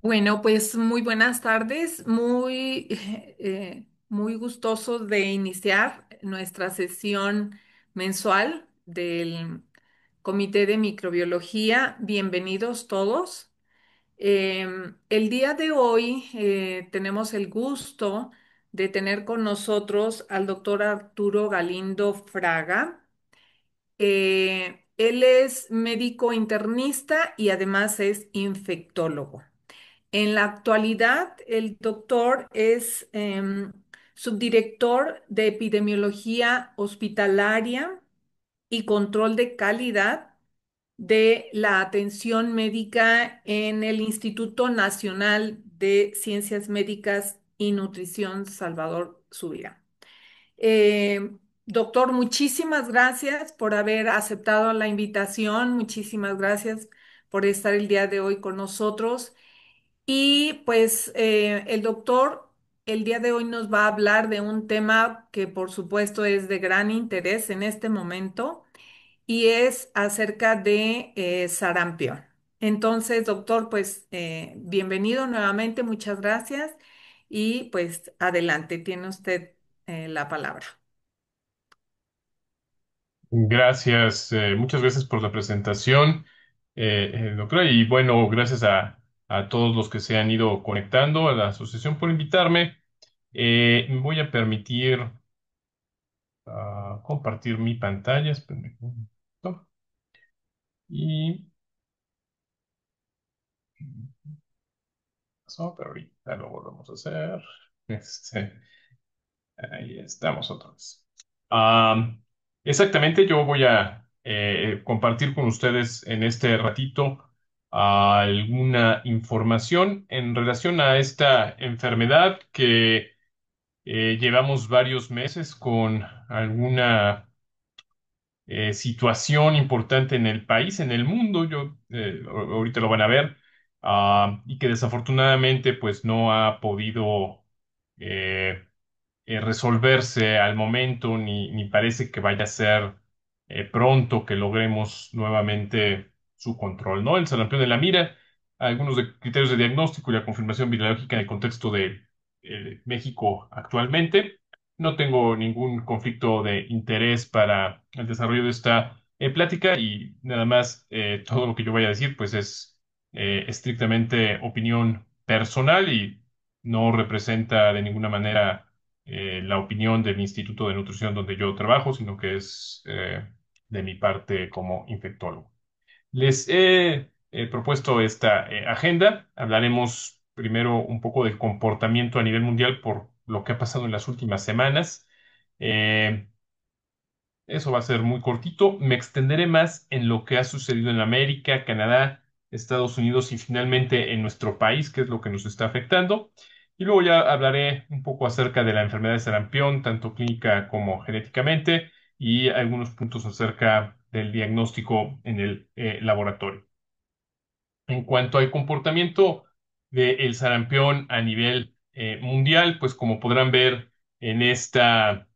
Bueno, pues muy buenas tardes, muy gustosos de iniciar nuestra sesión mensual del Comité de Microbiología. Bienvenidos todos. El día de hoy tenemos el gusto de tener con nosotros al doctor Arturo Galindo Fraga. Él es médico internista y además es infectólogo. En la actualidad, el doctor es subdirector de epidemiología hospitalaria y control de calidad de la atención médica en el Instituto Nacional de Ciencias Médicas y Nutrición Salvador Subirá. Doctor, muchísimas gracias por haber aceptado la invitación, muchísimas gracias por estar el día de hoy con nosotros. Y pues el doctor el día de hoy nos va a hablar de un tema que por supuesto es de gran interés en este momento y es acerca de sarampión. Entonces, doctor, pues bienvenido nuevamente, muchas gracias y pues adelante, tiene usted la palabra. Gracias, muchas gracias por la presentación, doctora. Y bueno, gracias a todos los que se han ido conectando a la asociación por invitarme. Me voy a permitir compartir mi pantalla. Espérenme un momento. Y pasó, pero ahorita lo volvemos a hacer. Ahí estamos otra vez. Am, Exactamente, yo voy a compartir con ustedes en este ratito alguna información en relación a esta enfermedad que llevamos varios meses con alguna situación importante en el país, en el mundo. Ahorita lo van a ver, y que desafortunadamente pues no ha podido eh, resolverse al momento, ni parece que vaya a ser pronto que logremos nuevamente su control, ¿no? El sarampión de la mira, criterios de diagnóstico y la confirmación virológica en el contexto de México actualmente. No tengo ningún conflicto de interés para el desarrollo de esta plática y nada más todo lo que yo vaya a decir pues es estrictamente opinión personal y no representa de ninguna manera la opinión del Instituto de Nutrición donde yo trabajo, sino que es de mi parte como infectólogo. Les he propuesto esta agenda. Hablaremos primero un poco del comportamiento a nivel mundial por lo que ha pasado en las últimas semanas. Eh, Eso va a ser muy cortito. Me extenderé más en lo que ha sucedido en América, Canadá, Estados Unidos y finalmente en nuestro país, que es lo que nos está afectando. Y luego ya hablaré un poco acerca de la enfermedad de sarampión, tanto clínica como genéticamente, y algunos puntos acerca del diagnóstico en el laboratorio. En cuanto al comportamiento del sarampión a nivel mundial, pues como podrán ver en esta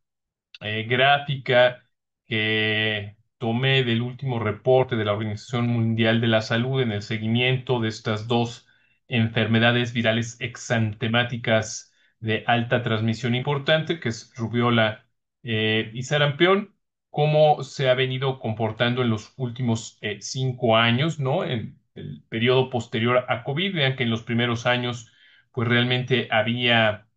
gráfica que tomé del último reporte de la Organización Mundial de la Salud en el seguimiento de estas dos enfermedades virales exantemáticas de alta transmisión importante, que es rubiola y sarampión, cómo se ha venido comportando en los últimos 5 años, ¿no? En el periodo posterior a COVID. Vean que en los primeros años, pues realmente había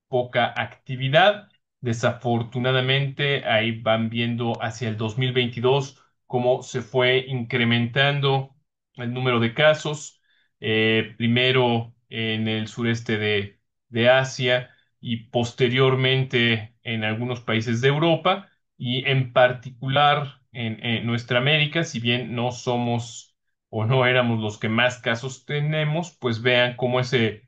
poca actividad. Desafortunadamente, ahí van viendo hacia el 2022 cómo se fue incrementando el número de casos, primero en el sureste de Asia y posteriormente en algunos países de Europa y en particular en nuestra América, si bien no somos o no éramos los que más casos tenemos, pues vean cómo ese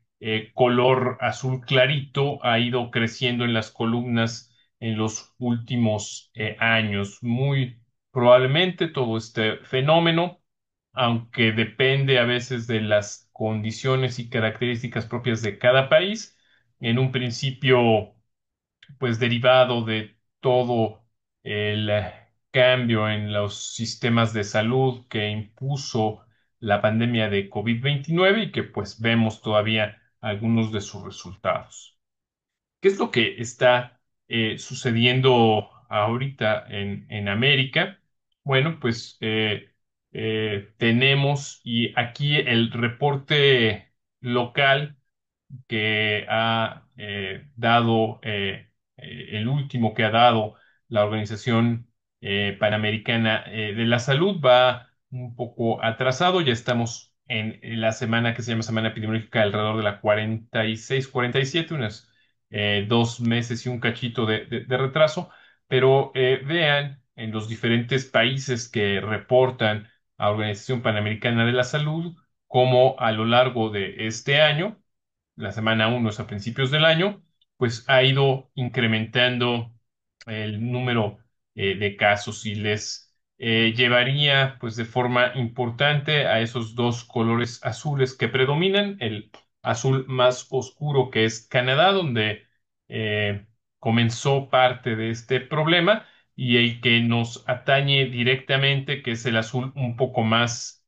color azul clarito ha ido creciendo en las columnas en los últimos años. Muy probablemente todo este fenómeno, aunque depende a veces de las condiciones y características propias de cada país, en un principio pues derivado de todo el cambio en los sistemas de salud que impuso la pandemia de COVID-19 y que pues vemos todavía algunos de sus resultados. ¿Qué es lo que está sucediendo ahorita en América? Bueno, pues tenemos y aquí el reporte local que ha dado, el último que ha dado la Organización Panamericana de la Salud va un poco atrasado. Ya estamos en la semana que se llama Semana Epidemiológica alrededor de la 46, 47, unas 2 meses y un cachito de retraso. Pero vean en los diferentes países que reportan a Organización Panamericana de la Salud cómo a lo largo de este año, la semana uno es a principios del año, pues ha ido incrementando el número de casos y les llevaría pues de forma importante a esos dos colores azules que predominan, el azul más oscuro que es Canadá, donde eh, comenzó parte de este problema, y el que nos atañe directamente, que es el azul un poco más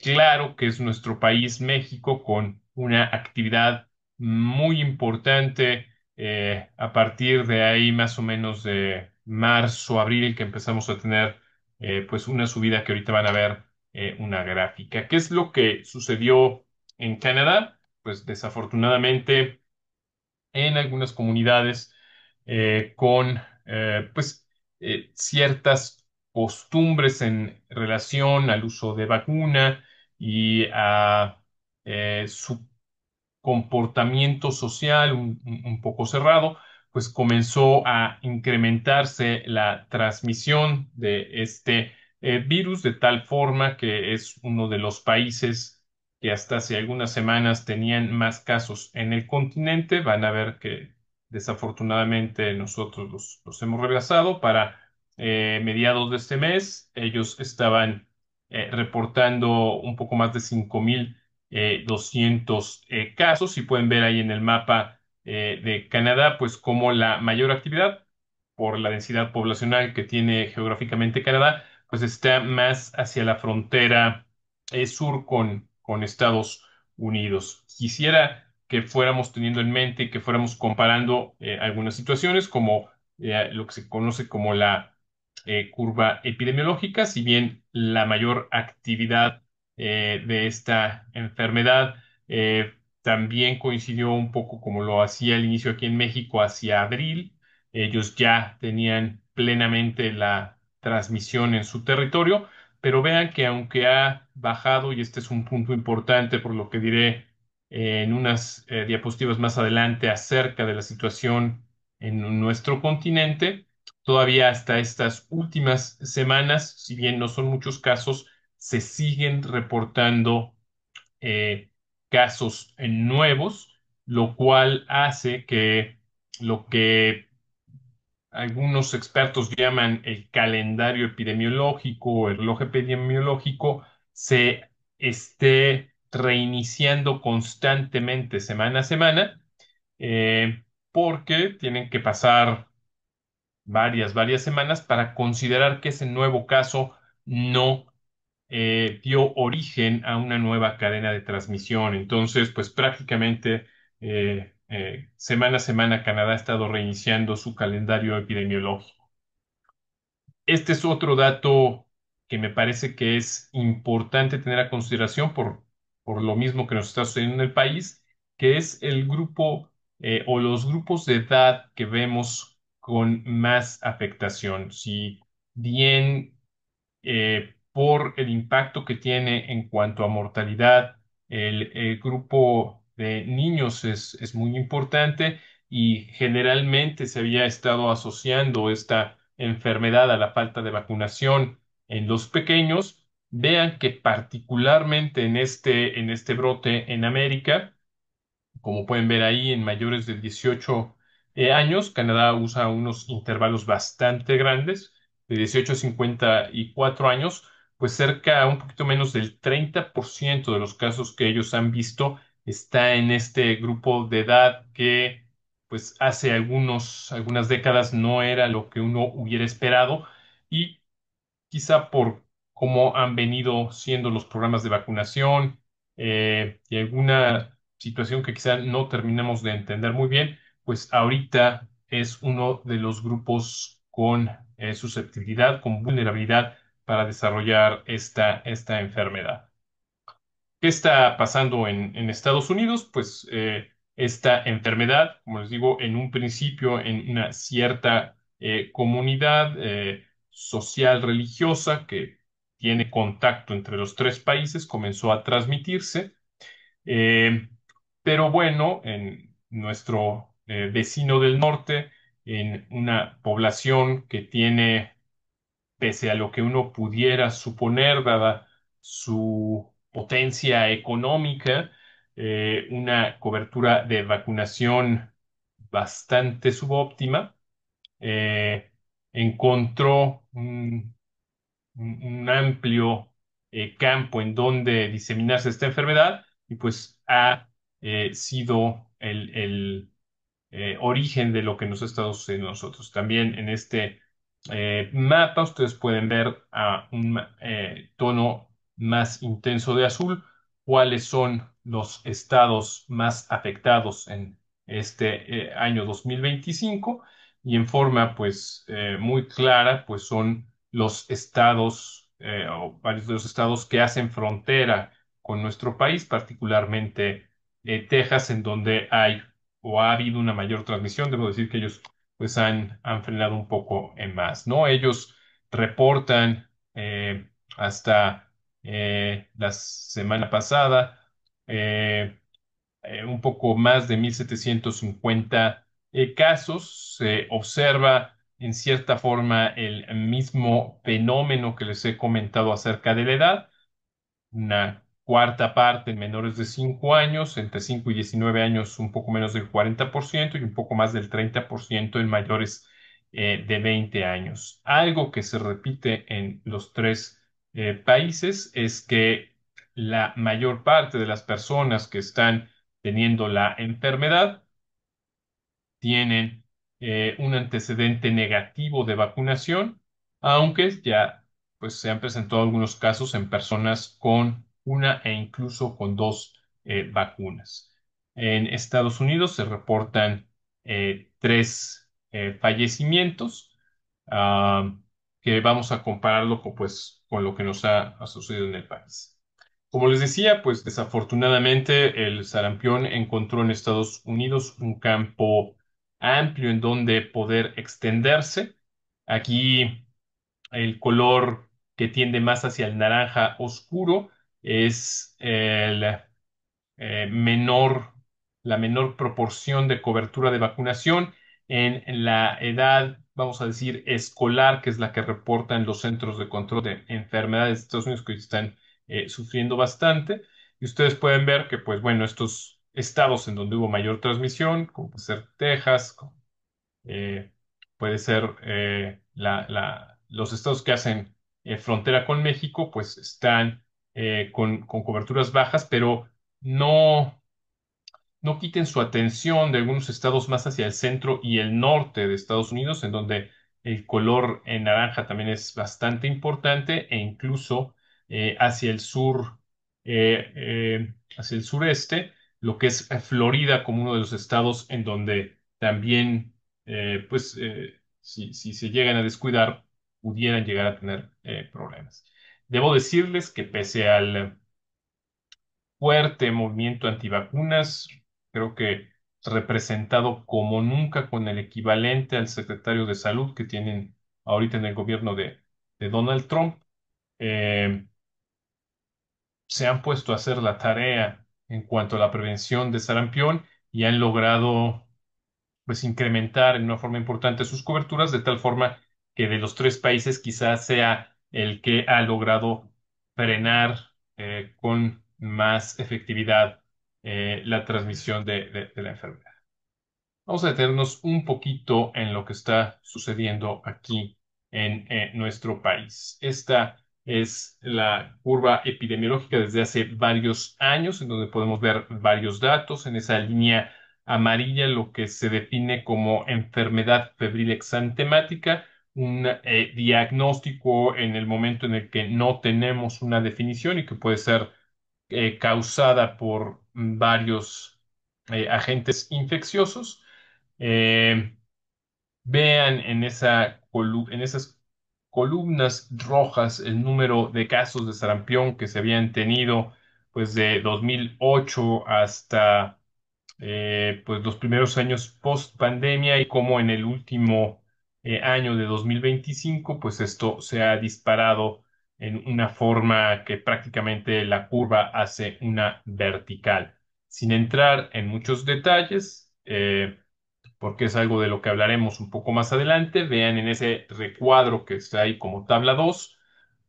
claro, que es nuestro país, México, con una actividad muy importante a partir de ahí, más o menos de marzo, abril, que empezamos a tener pues una subida que ahorita van a ver una gráfica. ¿Qué es lo que sucedió en Canadá? Pues desafortunadamente en algunas comunidades con pues ciertas costumbres en relación al uso de vacuna y a su comportamiento social un poco cerrado, pues comenzó a incrementarse la transmisión de este virus de tal forma que es uno de los países que hasta hace algunas semanas tenían más casos en el continente. Van a ver que desafortunadamente nosotros los hemos rebasado. Para mediados de este mes, ellos estaban reportando un poco más de 5.200 casos, y pueden ver ahí en el mapa de Canadá, pues como la mayor actividad por la densidad poblacional que tiene geográficamente Canadá, pues está más hacia la frontera sur con Estados Unidos. Quisiera que fuéramos teniendo en mente y que fuéramos comparando algunas situaciones como lo que se conoce como la curva epidemiológica. Si bien la mayor actividad de esta enfermedad también coincidió un poco como lo hacía al inicio aquí en México hacia abril. Ellos ya tenían plenamente la transmisión en su territorio, pero vean que aunque ha bajado, y este es un punto importante por lo que diré en unas diapositivas más adelante acerca de la situación en nuestro continente, todavía hasta estas últimas semanas, si bien no son muchos casos, se siguen reportando eh, casos nuevos, lo cual hace que lo que algunos expertos llaman el calendario epidemiológico o el reloj epidemiológico se esté reiniciando constantemente semana a semana, porque tienen que pasar varias semanas para considerar que ese nuevo caso no dio origen a una nueva cadena de transmisión. Entonces, pues prácticamente semana a semana Canadá ha estado reiniciando su calendario epidemiológico. Este es otro dato que me parece que es importante tener a consideración por lo mismo que nos está sucediendo en el país, que es el grupo o los grupos de edad que vemos con más afectación. Si bien por el impacto que tiene en cuanto a mortalidad, el grupo de niños es muy importante, y generalmente se había estado asociando esta enfermedad a la falta de vacunación en los pequeños. Vean que particularmente en este brote en América, como pueden ver ahí, en mayores de 18 años, Canadá usa unos intervalos bastante grandes, de 18 a 54 años, pues cerca, un poquito menos del 30% de los casos que ellos han visto está en este grupo de edad que pues hace algunas décadas no era lo que uno hubiera esperado, y quizá por cómo han venido siendo los programas de vacunación y alguna situación que quizá no terminamos de entender muy bien, pues ahorita es uno de los grupos con susceptibilidad, con vulnerabilidad para desarrollar esta enfermedad. ¿Qué está pasando en Estados Unidos? Pues esta enfermedad, como les digo, en un principio en una cierta comunidad social religiosa que tiene contacto entre los tres países, comenzó a transmitirse. Eh, pero bueno, en nuestro vecino del norte, en una población que tiene, pese a lo que uno pudiera suponer, dada su potencia económica, una cobertura de vacunación bastante subóptima, eh, encontró un amplio campo en donde diseminarse esta enfermedad y pues ha sido el origen de lo que nos ha estado sucediendo a nosotros. También en este mapa ustedes pueden ver a un tono más intenso de azul cuáles son los estados más afectados en este año 2025 y en forma pues muy clara pues son los estados o varios de los estados que hacen frontera con nuestro país, particularmente Texas, en donde hay o ha habido una mayor transmisión. Debo decir que ellos pues han frenado un poco en más, ¿no? Ellos reportan hasta la semana pasada eh, un poco más de 1,750 casos. Se observa en cierta forma el mismo fenómeno que les he comentado acerca de la edad, una cuarta parte en menores de 5 años, entre 5 y 19 años un poco menos del 40% y un poco más del 30% en mayores de 20 años. Algo que se repite en los tres países es que la mayor parte de las personas que están teniendo la enfermedad tienen un antecedente negativo de vacunación, aunque ya pues se han presentado algunos casos en personas con una e incluso con dos vacunas. En Estados Unidos se reportan tres fallecimientos, ah, que vamos a compararlo con, pues, con lo que nos ha sucedido en el país. Como les decía, pues desafortunadamente el sarampión encontró en Estados Unidos un campo amplio en donde poder extenderse. Aquí el color que tiende más hacia el naranja oscuro es menor, la menor proporción de cobertura de vacunación en la edad, vamos a decir, escolar, que es la que reportan los Centros de Control de Enfermedades de Estados Unidos, que están sufriendo bastante. Y ustedes pueden ver que, pues bueno, estos estados en donde hubo mayor transmisión, como puede ser Texas, eh, puede ser los estados que hacen frontera con México, pues están con coberturas bajas, pero no, no quiten su atención de algunos estados más hacia el centro y el norte de Estados Unidos, en donde el color en naranja también es bastante importante, e incluso hacia el sur, hacia el sureste, lo que es Florida como uno de los estados en donde también, si se llegan a descuidar, pudieran llegar a tener problemas. Debo decirles que pese al fuerte movimiento antivacunas, creo que representado como nunca con el equivalente al secretario de Salud que tienen ahorita en el gobierno de Donald Trump. eh, Se han puesto a hacer la tarea en cuanto a la prevención de sarampión y han logrado pues incrementar en una forma importante sus coberturas, de tal forma que de los tres países quizás sea el que ha logrado frenar con más efectividad la transmisión de la enfermedad. Vamos a detenernos un poquito en lo que está sucediendo aquí en nuestro país. Esta es la curva epidemiológica desde hace varios años, en donde podemos ver varios datos. En esa línea amarilla, lo que se define como enfermedad febril exantemática, un diagnóstico en el momento en el que no tenemos una definición y que puede ser causada por varios agentes infecciosos. Eh, Vean en en esas columnas rojas el número de casos de sarampión que se habían tenido pues de 2008 hasta pues los primeros años post pandemia y cómo en el último año de 2025 pues esto se ha disparado en una forma que prácticamente la curva hace una vertical. Sin entrar en muchos detalles, porque es algo de lo que hablaremos un poco más adelante. Vean en ese recuadro que está ahí como tabla 2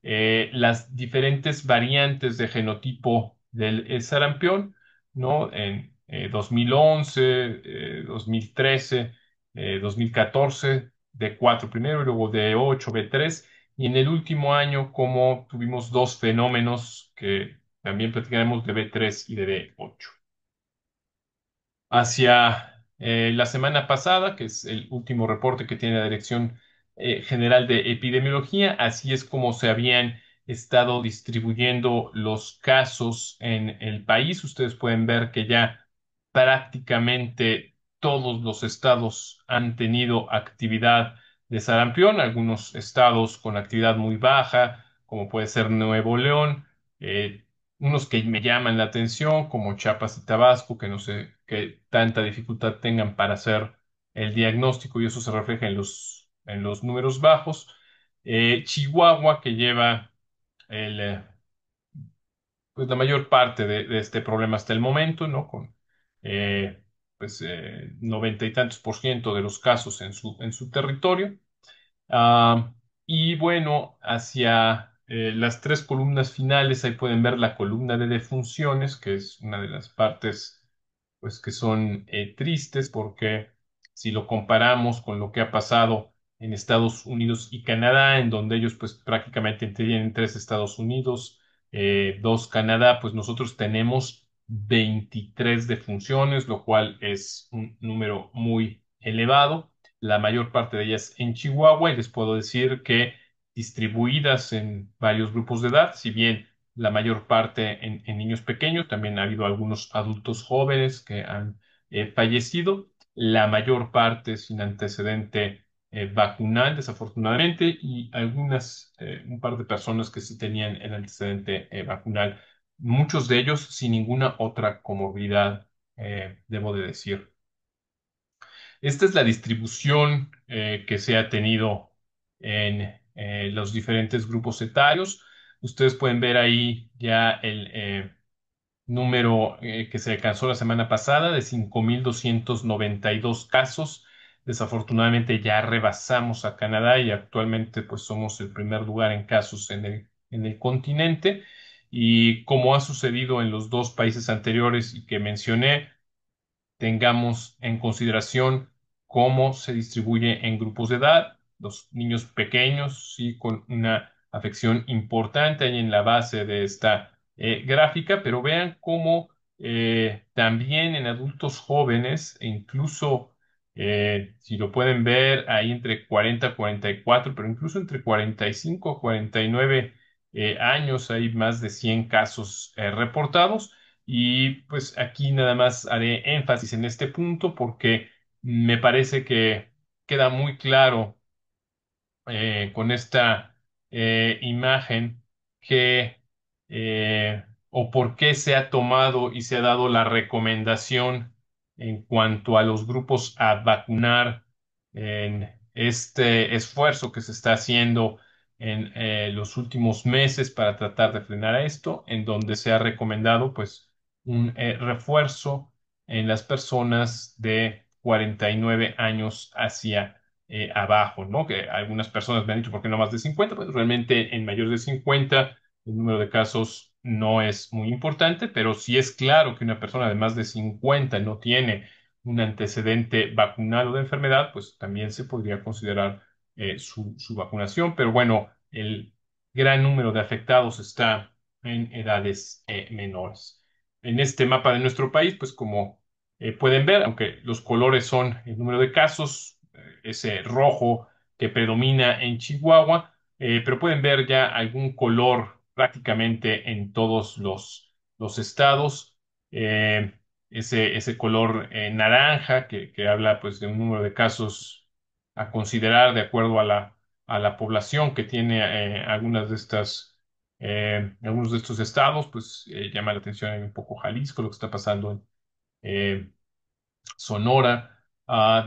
las diferentes variantes de genotipo del sarampión, ¿no? En 2011, 2013, 2014, D4 primero y luego D8, B3. Y en el último año, como tuvimos dos fenómenos que también platicaremos de B3 y de B8 hacia la semana pasada, que es el último reporte que tiene la Dirección General de Epidemiología. Así es como se habían estado distribuyendo los casos en el país. Ustedes pueden ver que ya prácticamente todos los estados han tenido actividad de sarampión, algunos estados con actividad muy baja, como puede ser Nuevo León, eh, unos que me llaman la atención, como Chiapas y Tabasco, que no sé qué tanta dificultad tengan para hacer el diagnóstico y eso se refleja en en los números bajos. Chihuahua, que lleva pues la mayor parte de este problema hasta el momento, ¿no? Con eh, pues 90 y tantos por ciento de los casos en en su territorio. Ah, y bueno, hacia las tres columnas finales, ahí pueden ver la columna de defunciones, que es una de las partes, pues, que son tristes, porque si lo comparamos con lo que ha pasado en Estados Unidos y Canadá, en donde ellos, pues, prácticamente tienen tres Estados Unidos, dos Canadá, pues nosotros tenemos 23 defunciones, lo cual es un número muy elevado, la mayor parte de ellas en Chihuahua, y les puedo decir que distribuidas en varios grupos de edad, si bien la mayor parte en niños pequeños, también ha habido algunos adultos jóvenes que han fallecido, la mayor parte sin antecedente vacunal, desafortunadamente, y un par de personas que sí tenían el antecedente vacunal, muchos de ellos sin ninguna otra comorbilidad, debo de decir. Esta es la distribución que se ha tenido en los diferentes grupos etarios. Ustedes pueden ver ahí ya el número que se alcanzó la semana pasada de 5.292 casos. Desafortunadamente ya rebasamos a Canadá y actualmente pues somos el primer lugar en casos en en el continente. Y como ha sucedido en los dos países anteriores y que mencioné, tengamos en consideración cómo se distribuye en grupos de edad. Los niños pequeños, sí, con una afección importante ahí en la base de esta gráfica, pero vean cómo también en adultos jóvenes, e incluso si lo pueden ver ahí entre 40 y 44, pero incluso entre 45 y 49 años hay más de 100 casos reportados. Y pues aquí nada más haré énfasis en este punto porque me parece que queda muy claro con esta imagen que o por qué se ha tomado y se ha dado la recomendación en cuanto a los grupos a vacunar en este esfuerzo que se está haciendo en los últimos meses para tratar de frenar a esto, en donde se ha recomendado pues un refuerzo en las personas de 49 años hacia abajo, ¿no? Que algunas personas me han dicho, ¿por qué no más de 50? Pues realmente en mayores de 50 el número de casos no es muy importante, pero si es claro que una persona de más de 50 no tiene un antecedente vacunal o de enfermedad, pues también se podría considerar su vacunación. Pero bueno, el gran número de afectados está en edades menores. En este mapa de nuestro país, pues como pueden ver, aunque los colores son el número de casos, ese rojo que predomina en Chihuahua, pero pueden ver ya algún color prácticamente en todos los estados. Eh, ese color naranja que habla pues de un número de casos a considerar de acuerdo a la población que tiene algunos de estos estados, pues llama la atención un poco Jalisco, lo que está pasando en Sonora.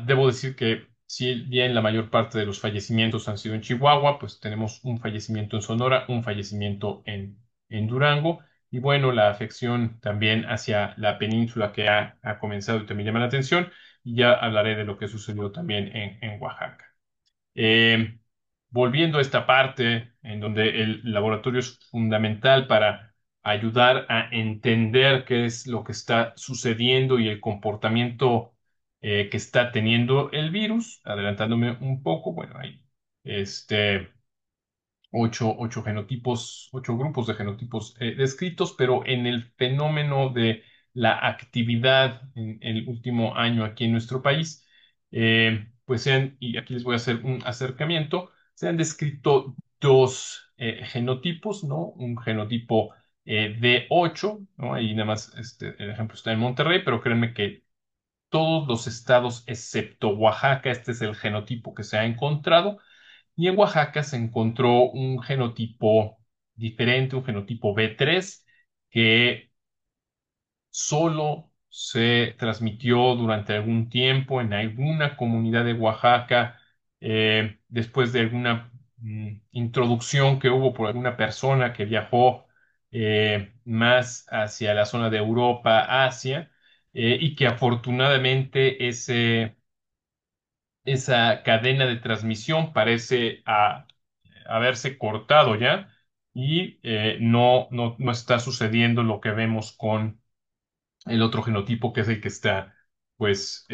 Debo decir que si bien la mayor parte de los fallecimientos han sido en Chihuahua, pues tenemos un fallecimiento en Sonora, un fallecimiento en Durango. Y bueno, la afección también hacia la península que ha comenzado y también llama la atención. Y ya hablaré de lo que sucedió también en Oaxaca. Eh, Volviendo a esta parte en donde el laboratorio es fundamental para ayudar a entender qué es lo que está sucediendo y el comportamiento que está teniendo el virus, adelantándome un poco, bueno, hay este, ocho genotipos, ocho grupos de genotipos descritos, pero en el fenómeno de la actividad en el último año aquí en nuestro país, pues y aquí les voy a hacer un acercamiento, se han descrito dos genotipos, ¿no? Un genotipo D8, ¿no? Ahí nada más el ejemplo está en Monterrey, pero créanme que todos los estados excepto Oaxaca, este es el genotipo que se ha encontrado y en Oaxaca se encontró un genotipo diferente, un genotipo B3, que solo se transmitió durante algún tiempo en alguna comunidad de Oaxaca, después de alguna introducción que hubo por alguna persona que viajó más hacia la zona de Europa, Asia, y que afortunadamente esa cadena de transmisión parece haberse cortado ya y no está sucediendo lo que vemos con el otro genotipo que es el que está pues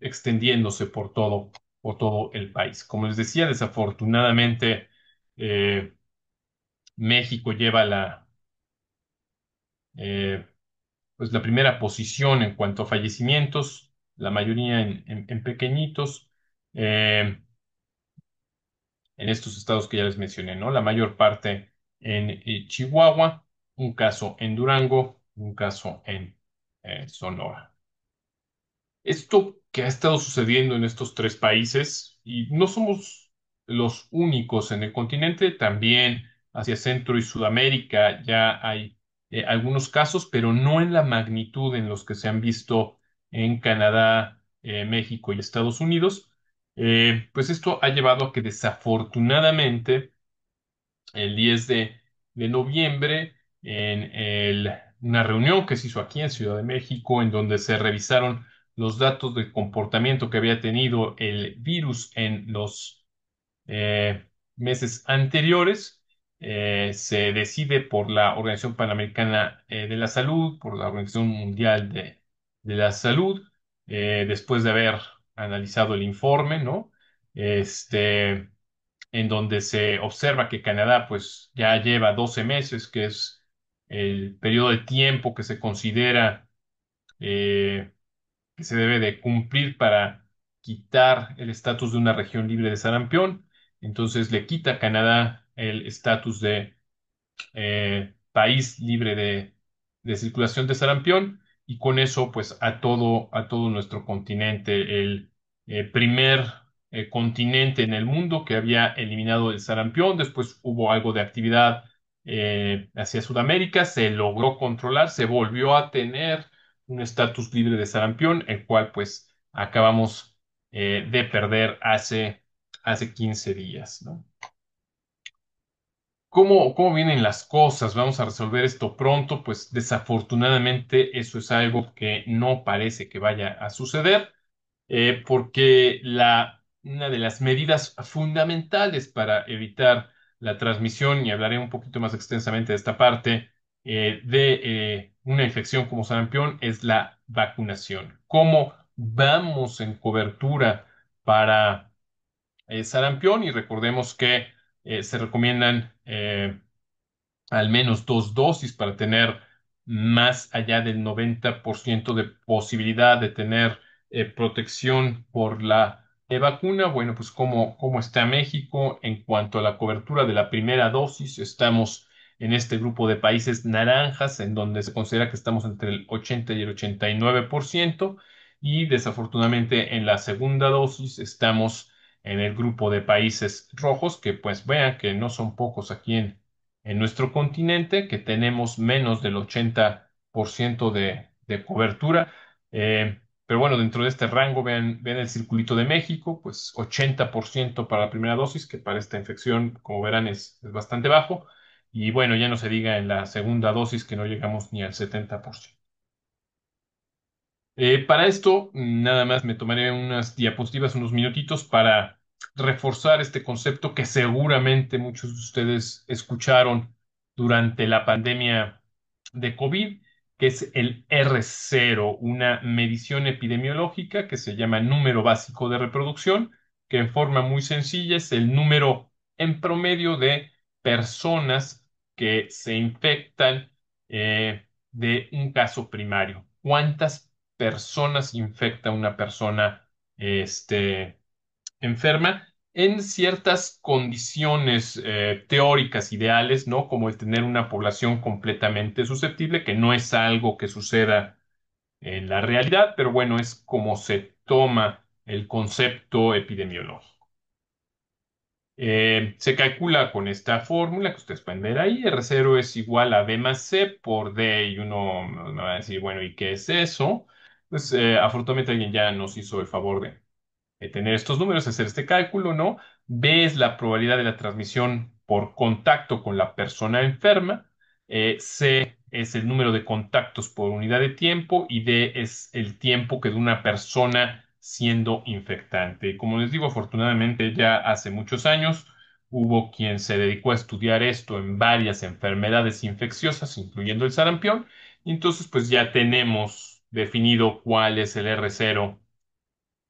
extendiéndose por todo el país. Como les decía, desafortunadamente México lleva eh, pues la primera posición en cuanto a fallecimientos, la mayoría en pequeñitos. En estos estados que ya les mencioné, ¿no? La mayor parte en Chihuahua, un caso en Durango, un caso en Sonora. Esto que ha estado sucediendo en estos tres países, y no somos los únicos en el continente, también hacia Centro y Sudamérica ya hay algunos casos, pero no en la magnitud en los que se han visto en Canadá, México y Estados Unidos. Pues esto ha llevado a que desafortunadamente el 10 de noviembre en una reunión que se hizo aquí en Ciudad de México, en donde se revisaron los datos de comportamiento que había tenido el virus en los meses anteriores. Se decide por la Organización Panamericana de la Salud, por la Organización Mundial de la Salud, después de haber analizado el informe, ¿no? Este, en donde se observa que Canadá pues ya lleva 12 meses, que es el periodo de tiempo que se considera eh, que se debe de cumplir para quitar el estatus de una región libre de sarampión. Entonces le quita a Canadá el estatus de país libre de circulación de sarampión y con eso pues a todo nuestro continente, el primer continente en el mundo que había eliminado el sarampión, después hubo algo de actividad hacia Sudamérica, se logró controlar, se volvió a tener un estatus libre de sarampión, el cual pues acabamos de perder hace 15 días, ¿no? ¿Cómo vienen las cosas? ¿Vamos a resolver esto pronto? Pues desafortunadamente eso es algo que no parece que vaya a suceder, porque una de las medidas fundamentales para evitar la transmisión, y hablaré un poquito más extensamente de esta parte, de una infección como sarampión, es la vacunación. ¿Cómo vamos en cobertura para sarampión? Y recordemos que se recomiendan al menos dos dosis para tener más allá del 90% de posibilidad de tener protección por la de vacuna, bueno, pues cómo está México en cuanto a la cobertura de la primera dosis. Estamos en este grupo de países naranjas, en donde se considera que estamos entre el 80 y el 89%, y desafortunadamente en la segunda dosis estamos en el grupo de países rojos, que pues vean que no son pocos aquí en nuestro continente, que tenemos menos del 80% de cobertura. Pero bueno, dentro de este rango, vean el circulito de México, pues 80% para la primera dosis, que para esta infección, como verán, es bastante bajo. Y bueno, ya no se diga en la segunda dosis que no llegamos ni al 70%. Para esto, nada más me tomaré unas diapositivas, unos minutitos para reforzar este concepto que seguramente muchos de ustedes escucharon durante la pandemia de COVID, que es el R0, una medición epidemiológica que se llama número básico de reproducción, que en forma muy sencilla es el número en promedio de personas que se infectan de un caso primario. ¿Cuántas personas infecta una persona enferma en ciertas condiciones teóricas ideales, ¿no? Como el tener una población completamente susceptible, que no es algo que suceda en la realidad, pero bueno, es como se toma el concepto epidemiológico. Se calcula con esta fórmula que ustedes pueden ver ahí. R0 es igual a B más C por D, y uno me va a decir, bueno, ¿y qué es eso? Pues afortunadamente alguien ya nos hizo el favor de tener estos números, hacer este cálculo, ¿no? B es la probabilidad de la transmisión por contacto con la persona enferma, C es el número de contactos por unidad de tiempo, y D es el tiempo que de una persona siendo infectante. Y como les digo, afortunadamente ya hace muchos años hubo quien se dedicó a estudiar esto en varias enfermedades infecciosas, incluyendo el sarampión, y entonces pues ya tenemos definido cuál es el R0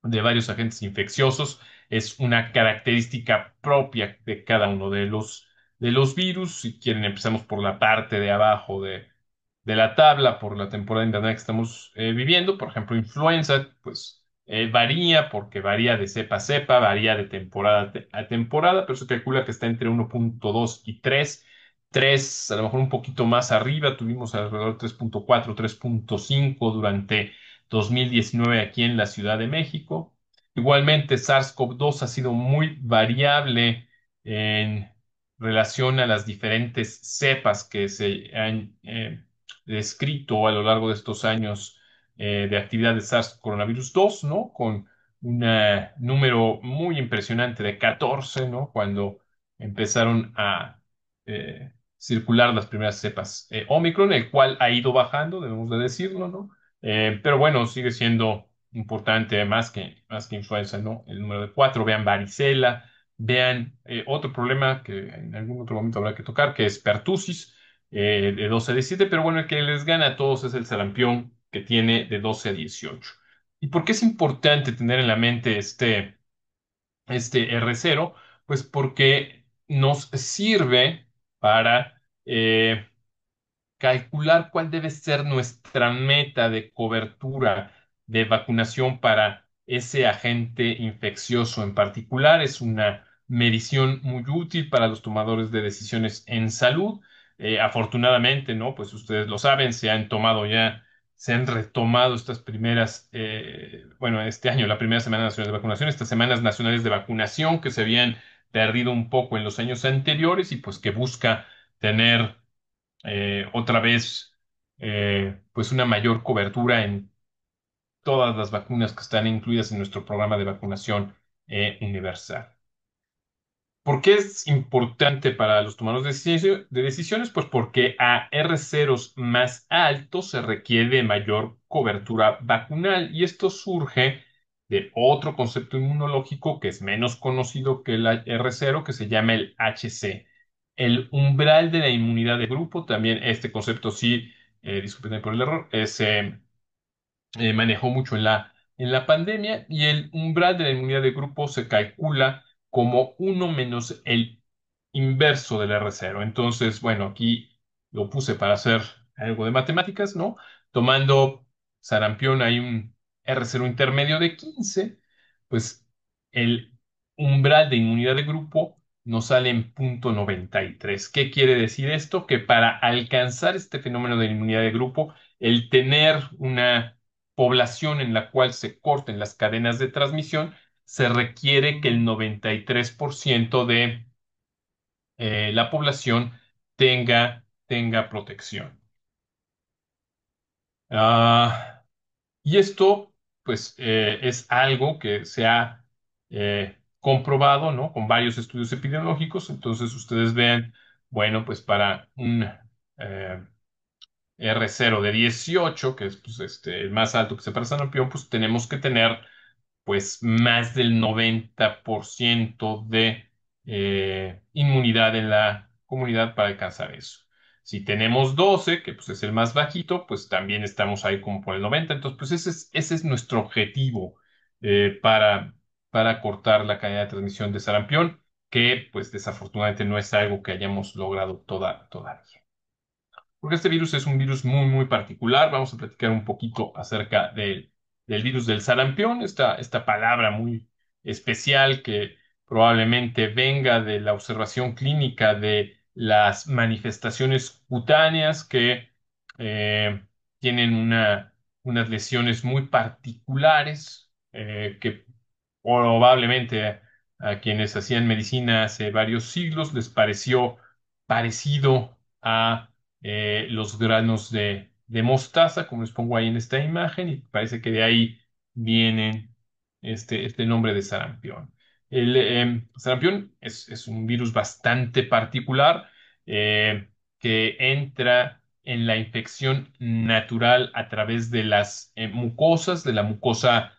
de varios agentes infecciosos. Es una característica propia de cada uno de los virus. Si quieren, empezamos por la parte de abajo de la tabla, por la temporada invernal que estamos viviendo. Por ejemplo, influenza, pues varía porque varía de cepa a cepa, varía de temporada a temporada, pero se calcula que está entre 1.2 y 3. 3, a lo mejor un poquito más arriba, tuvimos alrededor de 3.4, 3.5 durante 2019 aquí en la Ciudad de México. Igualmente, SARS-CoV-2 ha sido muy variable en relación a las diferentes cepas que se han descrito a lo largo de estos años de actividad de SARS coronavirus 2, ¿no? Con un número muy impresionante de 14, ¿no? Cuando empezaron a circular las primeras cepas Omicron, el cual ha ido bajando, debemos de decirlo, ¿no? Pero bueno, sigue siendo importante más que influenza, ¿no? El número de 4, vean varicela, vean otro problema que en algún otro momento habrá que tocar, que es pertusis, de 12 a 17, pero bueno, el que les gana a todos es el sarampión, que tiene de 12 a 18. ¿Y por qué es importante tener en la mente este R0? Pues porque nos sirve para calcular cuál debe ser nuestra meta de cobertura de vacunación para ese agente infeccioso en particular. Es una medición muy útil para los tomadores de decisiones en salud. Afortunadamente, ¿no? Pues ustedes lo saben, se han retomado estas primeras, bueno, este año, la primera semana nacional de vacunación, estas semanas nacionales de vacunación que se habían perdido un poco en los años anteriores, y pues que busca tener otra vez, pues una mayor cobertura en todas las vacunas que están incluidas en nuestro programa de vacunación universal. ¿Por qué es importante para los tomadores de decisiones? Pues porque a R0 más altos se requiere mayor cobertura vacunal, y esto surge de otro concepto inmunológico que es menos conocido que el R0, que se llama el HC, el umbral de la inmunidad de grupo. También este concepto, sí, disculpen por el error, se manejó mucho en la pandemia, y el umbral de la inmunidad de grupo se calcula como uno menos el inverso del R0. Entonces, bueno, aquí lo puse para hacer algo de matemáticas, ¿no? Tomando sarampión hay un R0 intermedio de 15, pues el umbral de inmunidad de grupo nos sale en 0,93. ¿Qué quiere decir esto? Que para alcanzar este fenómeno de inmunidad de grupo, el tener una población en la cual se corten las cadenas de transmisión, se requiere que el 93% de la población tenga protección. Ah, y esto, pues, es algo que se ha comprobado, ¿no? Con varios estudios epidemiológicos. Entonces, ustedes ven, bueno, pues para un eh, R0 de 18, que es pues, el más alto que se para sarampión, pues tenemos que tener pues más del 90% de inmunidad en la comunidad para alcanzar eso. Si tenemos 12, que pues es el más bajito, pues también estamos ahí como por el 90. Entonces, pues ese es nuestro objetivo para cortar la cadena de transmisión de sarampión, que pues desafortunadamente no es algo que hayamos logrado todavía. Porque este virus es un virus muy, muy particular. Vamos a platicar un poquito acerca del virus del sarampión, esta palabra muy especial que probablemente venga de la observación clínica de las manifestaciones cutáneas que eh, tienen unas lesiones muy particulares que probablemente a quienes hacían medicina hace varios siglos les pareció parecido a los granos de mostaza, como les pongo ahí en esta imagen, y parece que de ahí vienen este nombre de sarampión. El sarampión es un virus bastante particular que entra en la infección natural a través de las mucosas, de la mucosa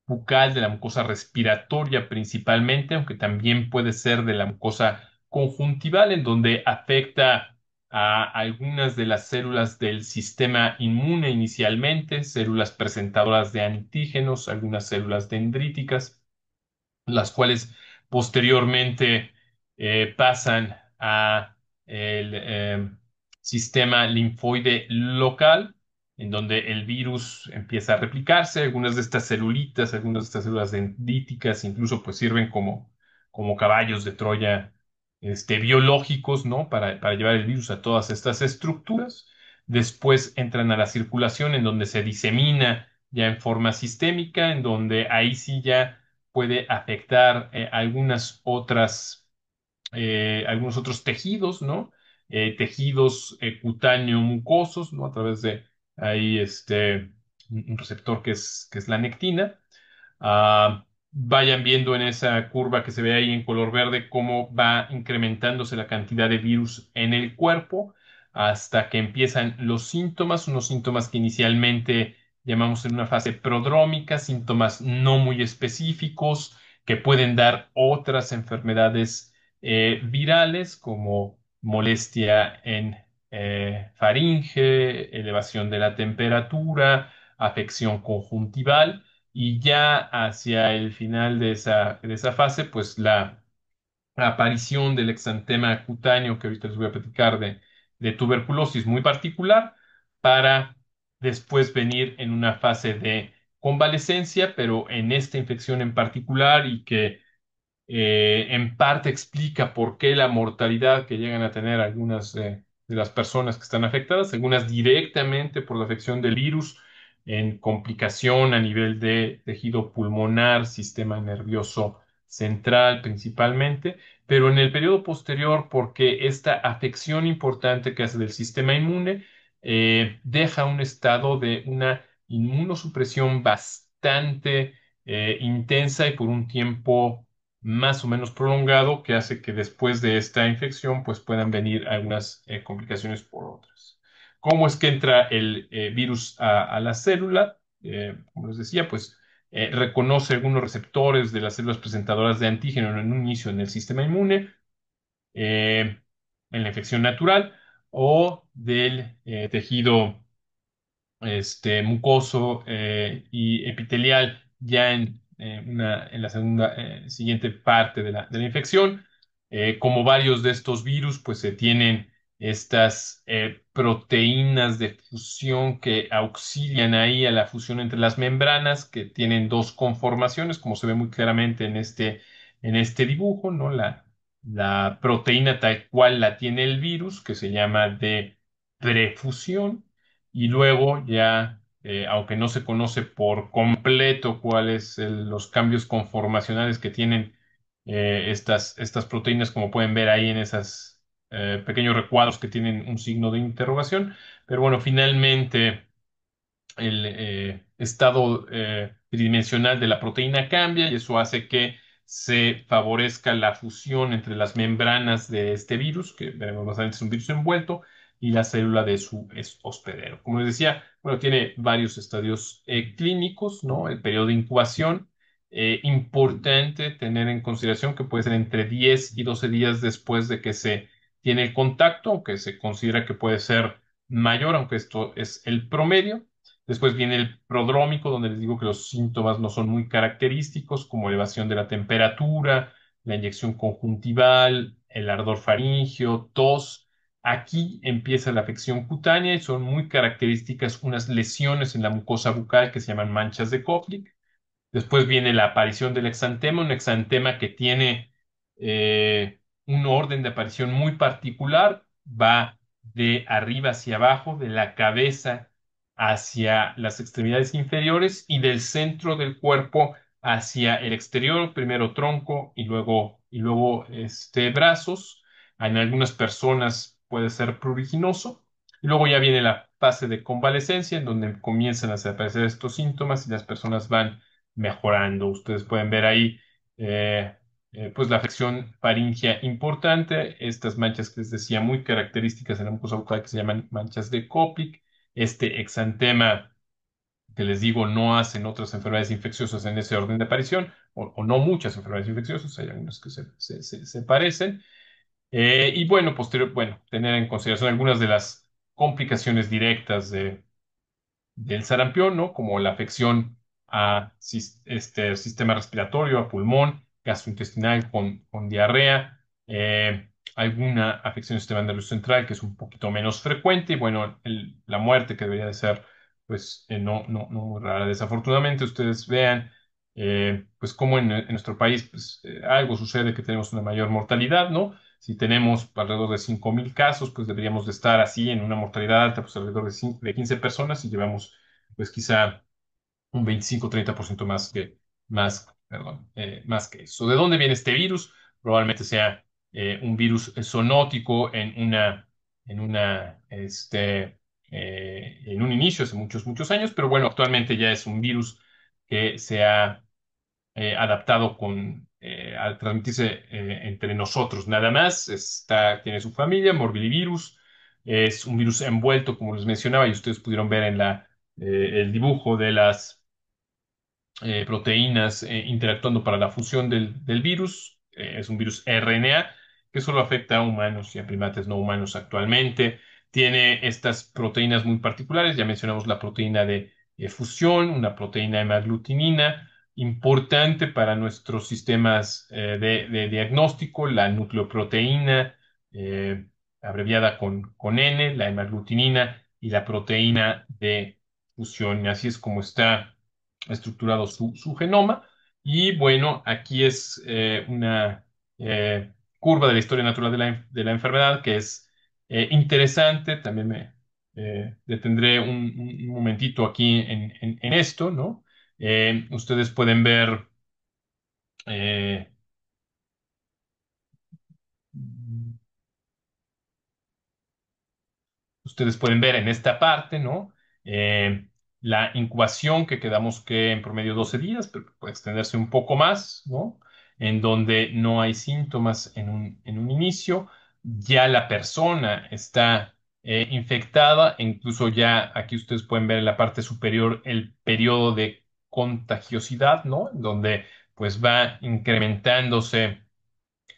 bucal, de la mucosa respiratoria principalmente, aunque también puede ser de la mucosa conjuntival, en donde afecta a algunas de las células del sistema inmune inicialmente, células presentadoras de antígenos, algunas células dendríticas, las cuales posteriormente pasan a el sistema linfoide local, en donde el virus empieza a replicarse. Algunas de estas celulitas, algunas de estas células dendríticas, incluso pues sirven como caballos de Troya, biológicos, ¿no? Para llevar el virus a todas estas estructuras. Después entran a la circulación, en donde se disemina ya en forma sistémica, en donde ahí sí ya puede afectar algunos otros tejidos, ¿no? Tejidos cutáneo mucosos, ¿no? A través de ahí un receptor que es la nectina. Vayan viendo en esa curva que se ve ahí en color verde cómo va incrementándose la cantidad de virus en el cuerpo hasta que empiezan los síntomas, unos síntomas que inicialmente llamamos en una fase prodrómica, síntomas no muy específicos que pueden dar otras enfermedades virales como molestia en faringe, elevación de la temperatura, afección conjuntival y ya hacia el final de esa fase, pues la aparición del exantema cutáneo, que ahorita les voy a platicar de tuberculosis muy particular, para después venir en una fase de convalecencia, pero en esta infección en particular y que en parte explica por qué la mortalidad que llegan a tener algunas de las personas que están afectadas, algunas directamente por la afección del virus, en complicación a nivel de tejido pulmonar, sistema nervioso central principalmente, pero en el periodo posterior porque esta afección importante que hace del sistema inmune deja un estado de una inmunosupresión bastante intensa y por un tiempo más o menos prolongado que hace que después de esta infección pues puedan venir algunas complicaciones por otras. ¿Cómo es que entra el virus a la célula? Como les decía, pues reconoce algunos receptores de las células presentadoras de antígeno en un inicio en el sistema inmune, en la infección natural o del tejido mucoso y epitelial ya en la segunda, siguiente parte de la infección. Como varios de estos virus, pues se tienen estas proteínas de fusión que auxilian ahí a la fusión entre las membranas, que tienen dos conformaciones, como se ve muy claramente en este dibujo, ¿no? La proteína tal cual la tiene el virus, que se llama de prefusión, y luego ya, aunque no se conoce por completo cuáles los cambios conformacionales que tienen estas proteínas, como pueden ver ahí en esas pequeños recuadros que tienen un signo de interrogación. Pero bueno, finalmente el estado tridimensional de la proteína cambia y eso hace que se favorezca la fusión entre las membranas de este virus, que veremos más adelante es un virus envuelto, y la célula de su hospedero. Como les decía, bueno, tiene varios estadios clínicos, ¿no? El periodo de incubación. Importante tener en consideración que puede ser entre 10 y 12 días después de que se tiene el contacto, aunque se considera que puede ser mayor, aunque esto es el promedio. Después viene el prodrómico, donde les digo que los síntomas no son muy característicos, como elevación de la temperatura, la inyección conjuntival, el ardor faríngeo, tos. Aquí empieza la afección cutánea y son muy características unas lesiones en la mucosa bucal que se llaman manchas de Koplik. Después viene la aparición del exantema, un exantema que tiene un orden de aparición muy particular, va de arriba hacia abajo, de la cabeza hacia las extremidades inferiores y del centro del cuerpo hacia el exterior, primero tronco y luego brazos. En algunas personas puede ser pruriginoso. Y luego ya viene la fase de convalecencia, en donde comienzan a aparecer estos síntomas y las personas van mejorando. Ustedes pueden ver ahí, eh, pues la afección faríngea importante, estas manchas que les decía muy características en la mucosa bucal que se llaman manchas de Koplik, este exantema que les digo no hacen otras enfermedades infecciosas en ese orden de aparición, o no muchas enfermedades infecciosas, hay algunas que se parecen. Y bueno, bueno, tener en consideración algunas de las complicaciones directas del sarampión, ¿no? Como la afección a sistema respiratorio, a pulmón, gastrointestinal con diarrea, alguna afección al sistema nervioso central que es un poquito menos frecuente y bueno, la muerte que debería de ser pues no muy rara. Desafortunadamente ustedes vean pues como en nuestro país pues algo sucede que tenemos una mayor mortalidad, ¿no? Si tenemos alrededor de 5.000 casos, pues deberíamos de estar así en una mortalidad alta, pues alrededor de 15 personas y llevamos pues quizá un 25-30% más que eso. ¿De dónde viene este virus? Probablemente sea un virus zoonótico en un inicio hace muchos, muchos años, pero bueno, actualmente ya es un virus que se ha adaptado al transmitirse entre nosotros. Nada más, tiene su familia, morbillivirus, es un virus envuelto, como les mencionaba, y ustedes pudieron ver en el dibujo de las proteínas interactuando para la fusión del virus. Es un virus RNA que solo afecta a humanos y a primates no humanos actualmente. Tiene estas proteínas muy particulares. Ya mencionamos la proteína de fusión, una proteína hemaglutinina, importante para nuestros sistemas de diagnóstico, la nucleoproteína, abreviada con N, la hemaglutinina y la proteína de fusión. Así es como está estructurado su genoma. Y bueno, aquí es una curva de la historia natural de la enfermedad que es interesante. También me detendré un momentito aquí en esto, ¿no? Ustedes pueden ver eh, ustedes pueden ver en esta parte, ¿no? La incubación que quedamos que en promedio 12 días, pero puede extenderse un poco más, ¿no? En donde no hay síntomas en un inicio, ya la persona está infectada, e incluso ya aquí ustedes pueden ver en la parte superior el periodo de contagiosidad, ¿no? Donde pues va incrementándose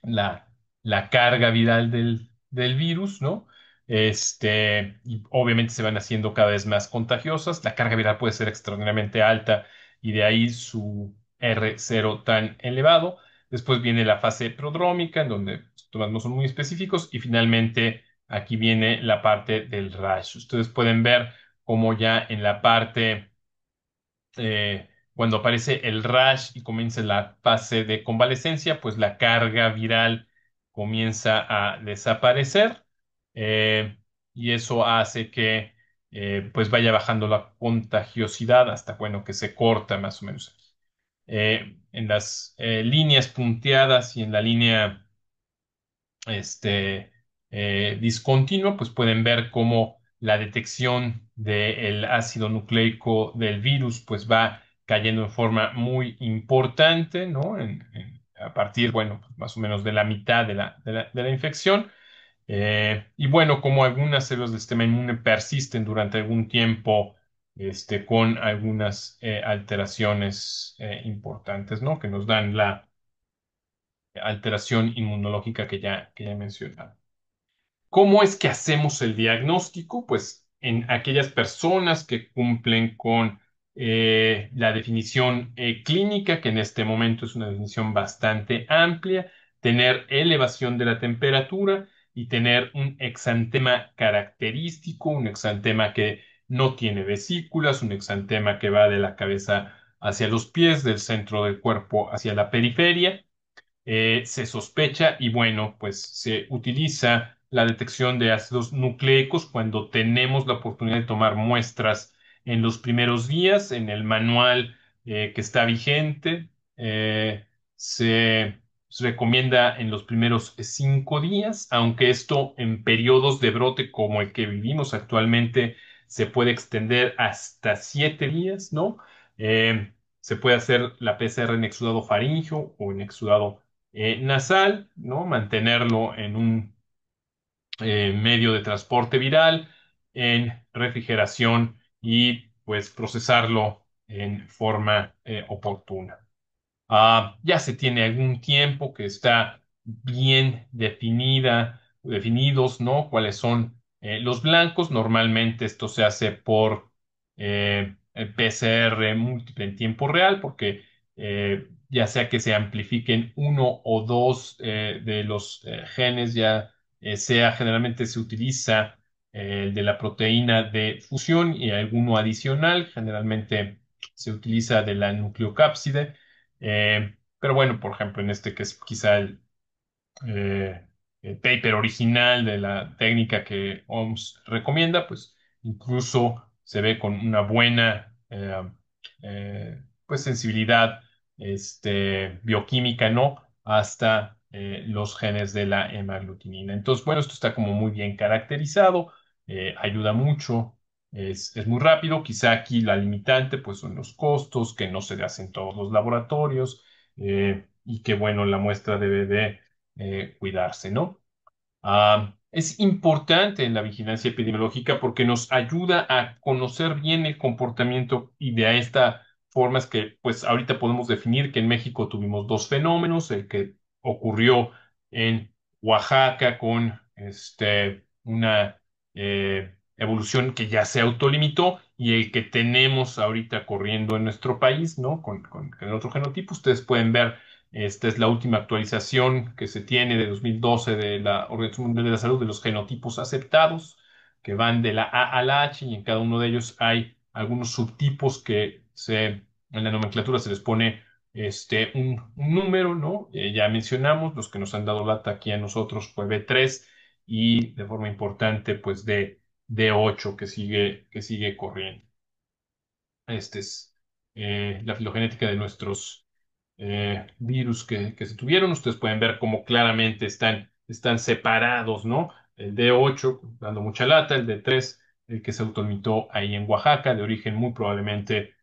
la, la carga viral del virus, ¿no? Y obviamente se van haciendo cada vez más contagiosas. La carga viral puede ser extraordinariamente alta y de ahí su R0 tan elevado. Después viene la fase prodrómica, en donde los síntomas no son muy específicos. Y finalmente aquí viene la parte del rash. Ustedes pueden ver cómo ya en la parte cuando aparece el rash y comienza la fase de convalecencia, pues la carga viral comienza a desaparecer, eh, y eso hace que pues vaya bajando la contagiosidad hasta, bueno, que se corta más o menos. En las líneas punteadas y en la línea este, discontinuo, pues pueden ver cómo la detección del ácido nucleico del virus pues va cayendo en forma muy importante, ¿no? A partir, bueno, más o menos de la mitad de la infección. Y bueno, como algunas células del sistema inmune persisten durante algún tiempo, con algunas alteraciones importantes, ¿no? Que nos dan la alteración inmunológica que ya he mencionado. ¿Cómo es que hacemos el diagnóstico? Pues en aquellas personas que cumplen con la definición clínica, que en este momento es una definición bastante amplia, tener elevación de la temperatura y tener un exantema característico, un exantema que no tiene vesículas, un exantema que va de la cabeza hacia los pies, del centro del cuerpo hacia la periferia. Se sospecha y bueno, pues se utiliza la detección de ácidos nucleicos cuando tenemos la oportunidad de tomar muestras en los primeros días. En el manual que está vigente, se recomienda en los primeros 5 días, aunque esto en periodos de brote como el que vivimos actualmente se puede extender hasta 7 días, ¿no? Se puede hacer la PCR en exudado faríngeo o en exudado nasal, ¿no? Mantenerlo en un medio de transporte viral, en refrigeración y pues procesarlo en forma oportuna. Ya se tiene algún tiempo que está bien definidos, ¿no? Cuáles son los blancos. Normalmente esto se hace por el PCR múltiple en tiempo real, porque ya sea que se amplifiquen uno o dos de los genes, ya sea generalmente se utiliza el de la proteína de fusión y alguno adicional, generalmente se utiliza de la nucleocápside. Pero bueno, por ejemplo, en este que es quizá eh, el paper original de la técnica que OMS recomienda, pues incluso se ve con una buena pues sensibilidad bioquímica, ¿no? Hasta los genes de la hemaglutinina. Entonces, bueno, esto está como muy bien caracterizado, ayuda mucho. Es muy rápido, quizá aquí la limitante pues son los costos, que no se hacen todos los laboratorios, y que bueno, la muestra debe de cuidarse, ¿no? Es importante en la vigilancia epidemiológica porque nos ayuda a conocer bien el comportamiento y de esta forma es que, pues, ahorita podemos definir que en México tuvimos dos fenómenos, el que ocurrió en Oaxaca con una evolución que ya se autolimitó y el que tenemos ahorita corriendo en nuestro país, ¿no? Con el otro genotipo. Ustedes pueden ver esta es la última actualización que se tiene de 2012 de la Organización Mundial de la Salud de los genotipos aceptados, que van de la A a la H y en cada uno de ellos hay algunos subtipos en la nomenclatura se les pone un número, ¿no? Ya mencionamos, los que nos han dado lata aquí a nosotros fue B3 y de forma importante, pues D8 que sigue corriendo. Esta es la filogenética de nuestros virus que se tuvieron. Ustedes pueden ver cómo claramente están separados, ¿no? El D8 dando mucha lata, el D3, el que se autolimitó ahí en Oaxaca, de origen muy probablemente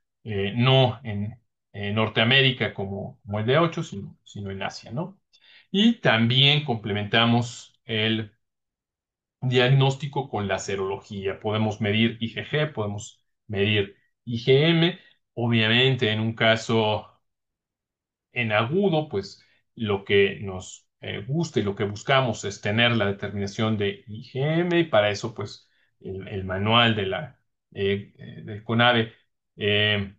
no en Norteamérica como el D8, sino en Asia, ¿no? Y también complementamos el diagnóstico con la serología. Podemos medir IgG, podemos medir IgM. Obviamente, en un caso en agudo, pues lo que nos gusta y lo que buscamos es tener la determinación de IgM y para eso, pues el manual del CONAVE eh,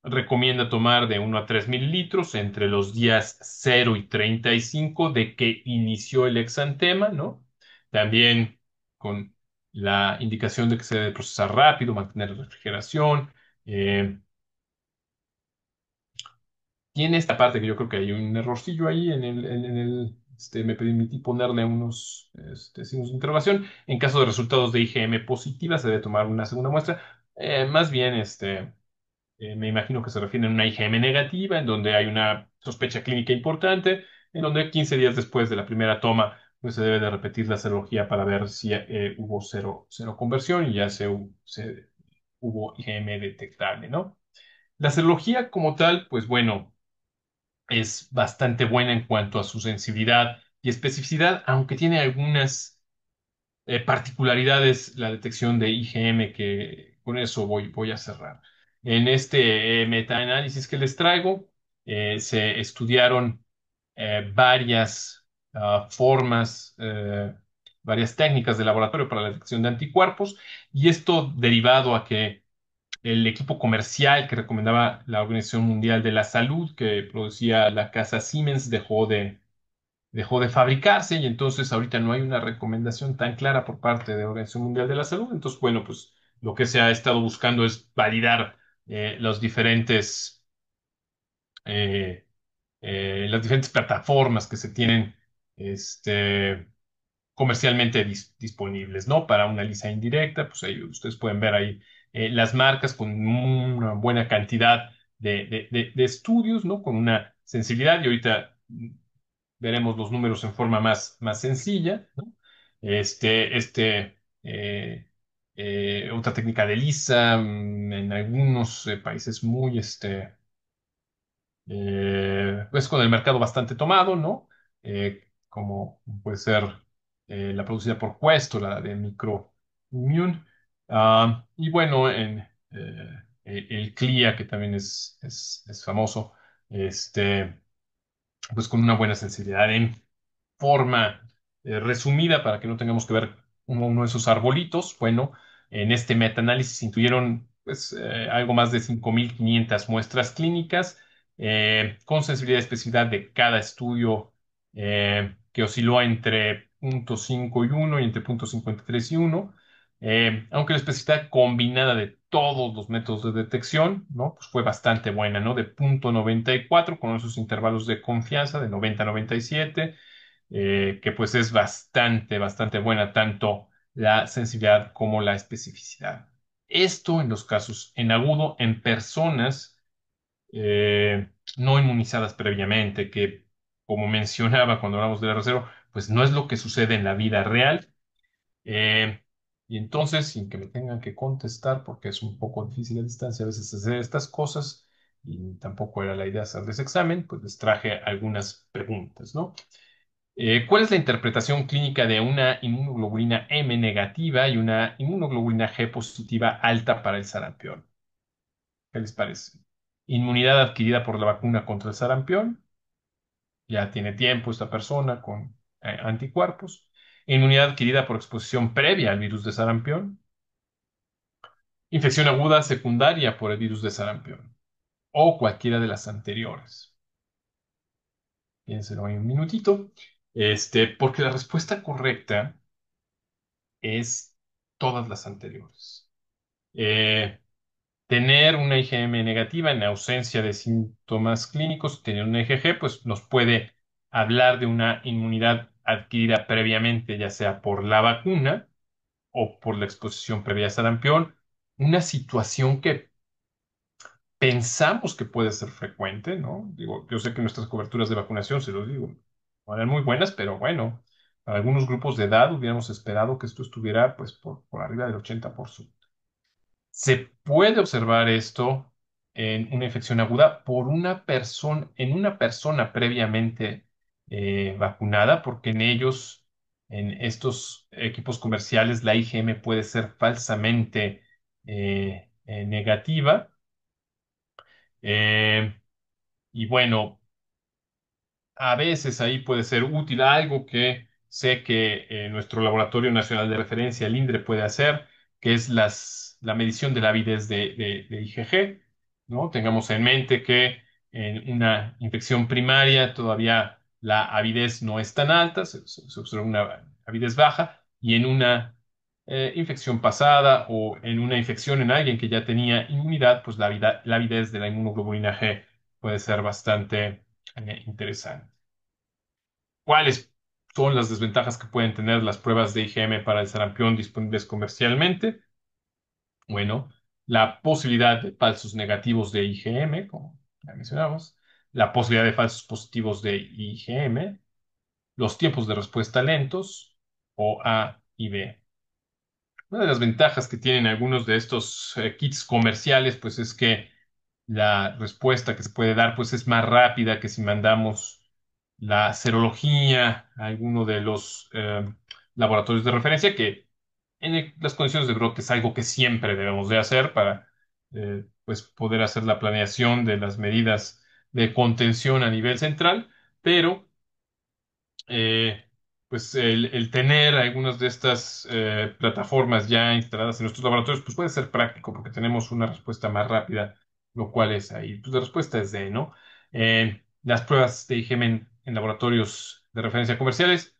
recomienda tomar de 1 a 3 mililitros entre los días 0 y 35 de que inició el exantema, ¿no? También con la indicación de que se debe procesar rápido, mantener la refrigeración. eh, Tiene esta parte que yo creo que hay un errorcillo ahí me permití ponerle unos signos de interrogación. En caso de resultados de IgM positiva, se debe tomar una segunda muestra. Más bien, me imagino que se refiere a una IgM negativa, en donde hay una sospecha clínica importante, en donde 15 días después de la primera toma, pues se debe de repetir la serología para ver si hubo cero conversión y ya hubo IgM detectable, ¿no? La serología como tal, pues bueno, es bastante buena en cuanto a su sensibilidad y especificidad, aunque tiene algunas particularidades la detección de IgM, que con eso voy a cerrar. En este metaanálisis que les traigo, se estudiaron varias formas, varias técnicas de laboratorio para la detección de anticuerpos, y esto derivado a que el equipo comercial que recomendaba la Organización Mundial de la Salud, que producía la casa Siemens, dejó de fabricarse, y entonces ahorita no hay una recomendación tan clara por parte de la Organización Mundial de la Salud. Entonces, bueno, pues lo que se ha estado buscando es validar los eh, las diferentes plataformas que se tienen este, comercialmente disponibles, ¿no? Para una lisa indirecta, pues ahí ustedes pueden ver ahí las marcas con una buena cantidad de estudios, ¿no? Con una sensibilidad, y ahorita veremos los números en forma más sencilla, ¿no? Otra técnica de lisa, en algunos países pues con el mercado bastante tomado, ¿no? Como puede ser la producida por Quest o la de Microimmune. Y bueno, el CLIA, que también es famoso, este, pues con una buena sensibilidad en forma resumida para que no tengamos que ver uno de esos arbolitos. Bueno, en este metaanálisis incluyeron pues, algo más de 5.500 muestras clínicas con sensibilidad y especificidad de cada estudio que osciló entre 0.5 y 1 y entre 0.53 y 1. Aunque la especificidad combinada de todos los métodos de detección, ¿no? Pues fue bastante buena, ¿no? De 0.94 con esos intervalos de confianza de 90 a 97, que pues es bastante buena tanto la sensibilidad como la especificidad. Esto en los casos en agudo en personas no inmunizadas previamente, que como mencionaba cuando hablamos del R0, pues no es lo que sucede en la vida real. Eh, y entonces, sin que me tengan que contestar, porque es un poco difícil a distancia a veces hacer estas cosas, y tampoco era la idea hacerles examen, pues les traje algunas preguntas, ¿no? ¿Cuál es la interpretación clínica de una inmunoglobulina M negativa y una inmunoglobulina G positiva alta para el sarampión? ¿Qué les parece? Inmunidad adquirida por la vacuna contra el sarampión. Ya tiene tiempo esta persona con anticuerpos. Inmunidad adquirida por exposición previa al virus de sarampión. Infección aguda secundaria por el virus de sarampión. O cualquiera de las anteriores. Piénselo ahí un minutito. Porque la respuesta correcta es todas las anteriores. Eh, Tener una IgM negativa en ausencia de síntomas clínicos, tener una IgG, pues nos puede hablar de una inmunidad adquirida previamente, ya sea por la vacuna o por la exposición previa a sarampión, una situación que pensamos que puede ser frecuente, ¿no? Digo, yo sé que nuestras coberturas de vacunación, se los digo, van a ser muy buenas, pero bueno, para algunos grupos de edad hubiéramos esperado que esto estuviera pues por arriba del 80%. Se puede observar esto en una infección aguda en una persona previamente vacunada, porque en ellos, en estos equipos comerciales, la IgM puede ser falsamente negativa. Eh, y bueno, a veces ahí puede ser útil algo que sé que nuestro Laboratorio Nacional de Referencia, el INDRE, puede hacer, que es la medición de la avidez de IgG, ¿no? Tengamos en mente que en una infección primaria todavía la avidez no es tan alta, se observa una avidez baja, y en una infección pasada o en una infección en alguien que ya tenía inmunidad, pues la avidez de la inmunoglobulina G puede ser bastante interesante. ¿Cuáles son las desventajas que pueden tener las pruebas de IgM para el sarampión disponibles comercialmente? Bueno, la posibilidad de falsos negativos de IgM, como ya mencionamos, la posibilidad de falsos positivos de IgM, los tiempos de respuesta lentos o A y B. Una de las ventajas que tienen algunos de estos kits comerciales, pues es que la respuesta que se puede dar, pues es más rápida que si mandamos la serología a alguno de los laboratorios de referencia, que en las condiciones de brote es algo que siempre debemos de hacer para pues poder hacer la planeación de las medidas de contención a nivel central, pero eh, pues el tener algunas de estas plataformas ya instaladas en nuestros laboratorios, pues puede ser práctico porque tenemos una respuesta más rápida, lo cual es ahí. Pues la respuesta es D, ¿no? Las pruebas de IgM en laboratorios de referencia comerciales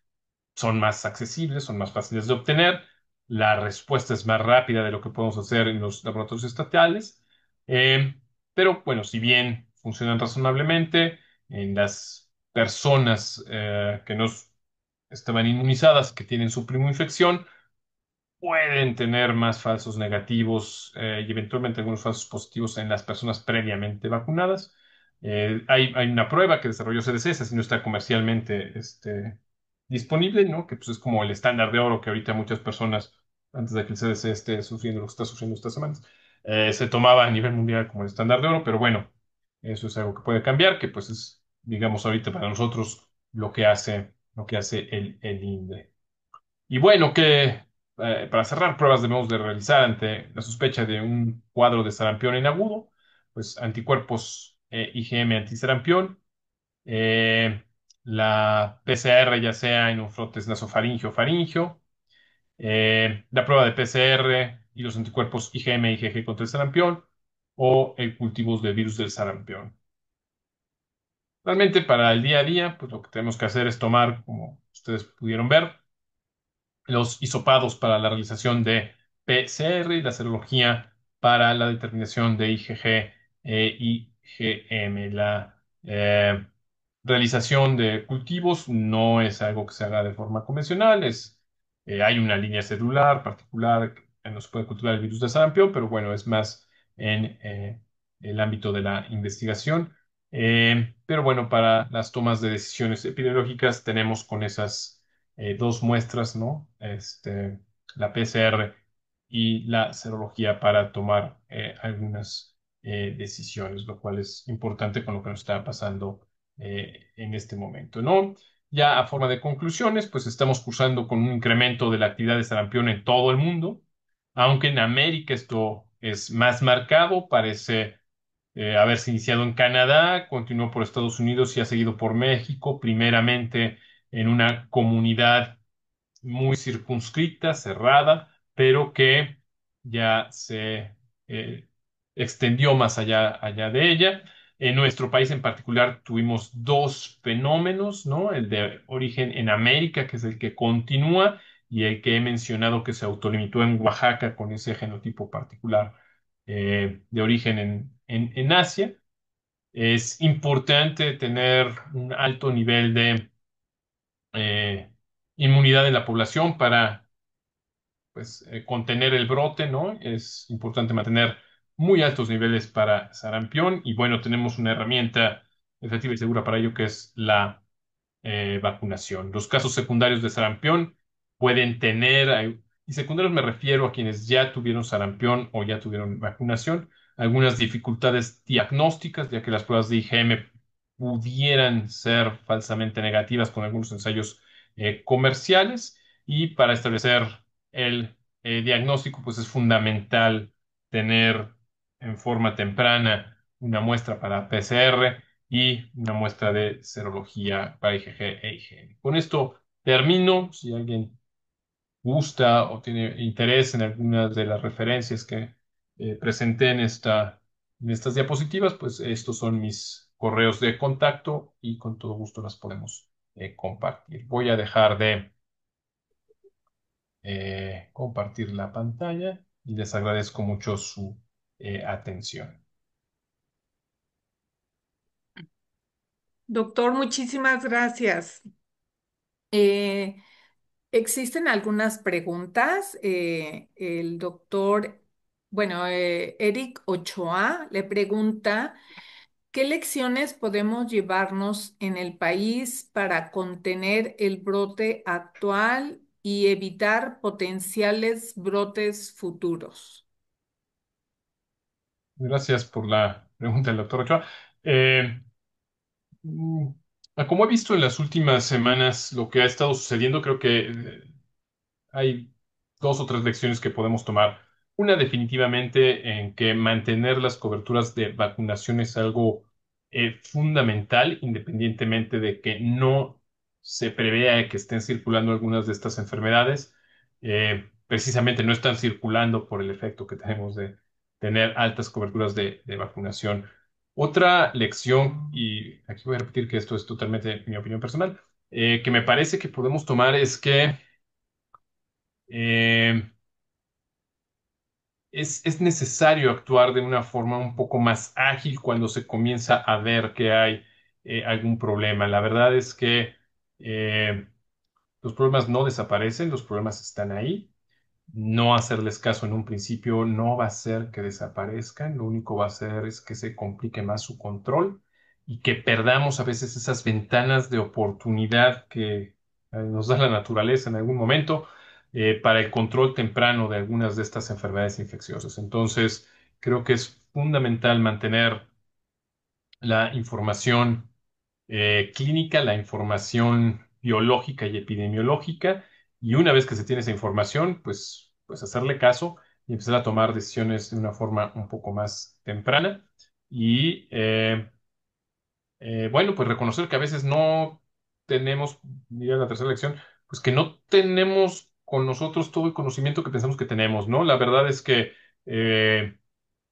son más accesibles, son más fáciles de obtener, la respuesta es más rápida de lo que podemos hacer en los laboratorios estatales, eh, pero bueno, si bien funcionan razonablemente, en las personas que no estaban inmunizadas, que tienen su primo infección, pueden tener más falsos negativos y eventualmente algunos falsos positivos en las personas previamente vacunadas. Hay una prueba que desarrolló CDC, esa sí no está comercialmente disponible, ¿no? Que pues, es como el estándar de oro que ahorita muchas personas, antes de que el CDC esté sufriendo lo que está sufriendo estas semanas, se tomaba a nivel mundial como el estándar de oro, pero bueno, eso es algo que puede cambiar, que pues es, digamos, ahorita para nosotros lo que hace el INDE. Y bueno, que para cerrar, pruebas debemos de realizar ante la sospecha de un cuadro de sarampión en agudo, pues anticuerpos IgM antisarampión, eh, la PCR ya sea en un frotes nasofaringio o faringio, la prueba de PCR y los anticuerpos IgM y IgG contra el sarampión o el cultivo de virus del sarampión. Realmente para el día a día, pues lo que tenemos que hacer es tomar, como ustedes pudieron ver, los hisopados para la realización de PCR y la serología para la determinación de IgG e IgM. La realización de cultivos no es algo que se haga de forma convencional, hay una línea celular particular que no se puede cultivar el virus de sarampión, pero bueno, es más en el ámbito de la investigación. Pero bueno, para las tomas de decisiones epidemiológicas tenemos con esas dos muestras, ¿no? La PCR y la serología para tomar algunas decisiones, lo cual es importante con lo que nos está pasando en este momento, ¿no? Ya a forma de conclusiones, pues estamos cursando con un incremento de la actividad de sarampión en todo el mundo, aunque en América esto es más marcado, parece haberse iniciado en Canadá, continuó por Estados Unidos y ha seguido por México, primeramente en una comunidad muy circunscrita, cerrada, pero que ya se eh, extendió más allá de ella. En nuestro país en particular tuvimos dos fenómenos, ¿no? El de origen en América, que es el que continúa, y el que he mencionado que se autolimitó en Oaxaca con ese genotipo particular de origen en Asia. Es importante tener un alto nivel de eh, inmunidad en la población para pues, contener el brote, ¿no? Es importante mantener muy altos niveles para sarampión y bueno, tenemos una herramienta efectiva y segura para ello que es la vacunación. Los casos secundarios de sarampión pueden tener, y secundarios me refiero a quienes ya tuvieron sarampión o ya tuvieron vacunación, algunas dificultades diagnósticas, ya que las pruebas de IgM pudieran ser falsamente negativas con algunos ensayos comerciales y para establecer el diagnóstico, pues es fundamental tener en forma temprana una muestra para PCR y una muestra de serología para IgG e IgM. Con esto termino. Si alguien gusta o tiene interés en algunas de las referencias que presenté en estas diapositivas, pues estos son mis correos de contacto y con todo gusto las podemos compartir. Voy a dejar de compartir la pantalla y les agradezco mucho su atención. Doctor, muchísimas gracias. Eh, Existen algunas preguntas. El doctor, bueno, Eric Ochoa le pregunta, ¿qué lecciones podemos llevarnos en el país para contener el brote actual y evitar potenciales brotes futuros? Gracias por la pregunta del doctor Ochoa. Eh, mm, Como he visto en las últimas semanas lo que ha estado sucediendo, creo que hay dos o tres lecciones que podemos tomar. Una definitivamente en que mantener las coberturas de vacunación es algo fundamental, independientemente de que no se prevea que estén circulando algunas de estas enfermedades. Precisamente no están circulando por el efecto que tenemos de tener altas coberturas de vacunación. Otra lección, y aquí voy a repetir que esto es totalmente mi opinión personal, que me parece que podemos tomar es que eh, es necesario actuar de una forma un poco más ágil cuando se comienza a ver que hay algún problema. La verdad es que eh, los problemas no desaparecen, los problemas están ahí. No hacerles caso en un principio no va a hacer que desaparezcan, lo único va a hacer es que se complique más su control y que perdamos a veces esas ventanas de oportunidad que nos da la naturaleza en algún momento para el control temprano de algunas de estas enfermedades infecciosas. Entonces, creo que es fundamental mantener la información clínica, la información biológica y epidemiológica, y una vez que se tiene esa información, pues hacerle caso y empezar a tomar decisiones de una forma un poco más temprana. Y bueno, pues reconocer que a veces no tenemos, diría la tercera lección, pues que no tenemos con nosotros todo el conocimiento que pensamos que tenemos, ¿no? La verdad es que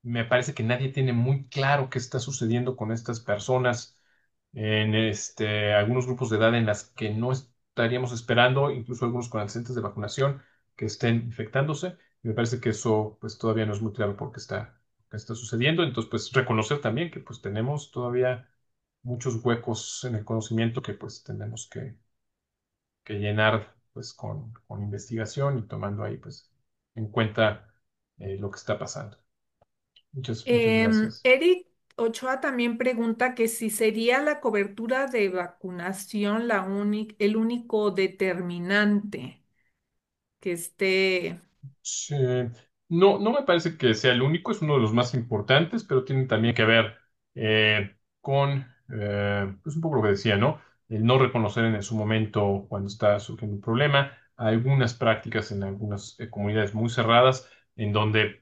me parece que nadie tiene muy claro qué está sucediendo con estas personas en algunos grupos de edad en las que no estaríamos esperando, incluso algunos con antecedentes de vacunación que estén infectándose. Me parece que eso pues todavía no es muy claro qué está sucediendo. Entonces, pues reconocer también que pues tenemos todavía muchos huecos en el conocimiento que pues tenemos que llenar pues con investigación y tomando ahí pues en cuenta lo que está pasando. Muchas gracias. Eric Ochoa también pregunta que si sería la cobertura de vacunación el único determinante que esté. Sí. No, no me parece que sea el único, es uno de los más importantes, pero tiene también que ver con, pues un poco lo que decía, ¿no? El no reconocer en su momento cuando está surgiendo un problema, algunas prácticas en algunas comunidades muy cerradas, en donde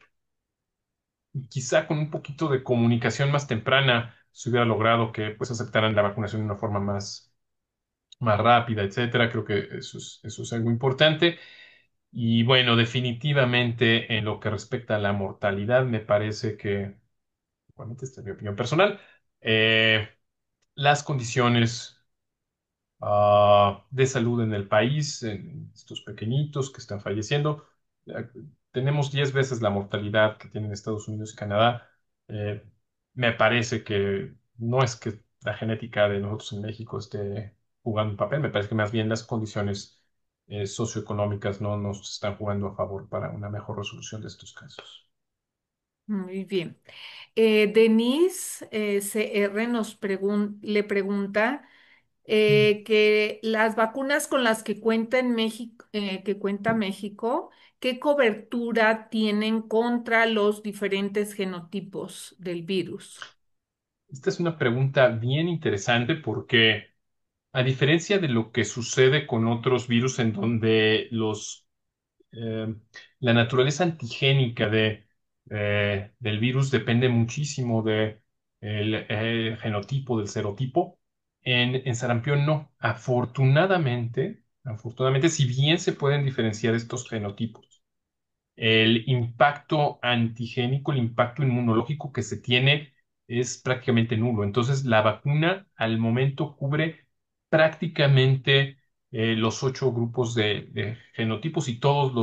quizá con un poquito de comunicación más temprana se hubiera logrado que pues aceptaran la vacunación de una forma más rápida, etcétera. Creo que eso es algo importante. Y bueno, definitivamente en lo que respecta a la mortalidad, me parece que, igualmente esta es mi opinión personal, eh, las condiciones de salud en el país, en estos pequeñitos que están falleciendo. Eh, Tenemos 10 veces la mortalidad que tienen Estados Unidos y Canadá. Eh, Me parece que no es que la genética de nosotros en México esté jugando un papel, me parece que más bien las condiciones socioeconómicas no nos están jugando a favor para una mejor resolución de estos casos. Muy bien. Denise CR le pregunta que las vacunas con las que cuenta en México, que cuenta México, ¿qué cobertura tienen contra los diferentes genotipos del virus? Esta es una pregunta bien interesante porque a diferencia de lo que sucede con otros virus en donde eh, la naturaleza antigénica del virus depende muchísimo del genotipo, del serotipo, en sarampión no. Afortunadamente, si bien se pueden diferenciar estos genotipos, el impacto antigénico, el impacto inmunológico que se tiene es prácticamente nulo. Entonces, la vacuna al momento cubre prácticamente los 8 grupos de genotipos y todos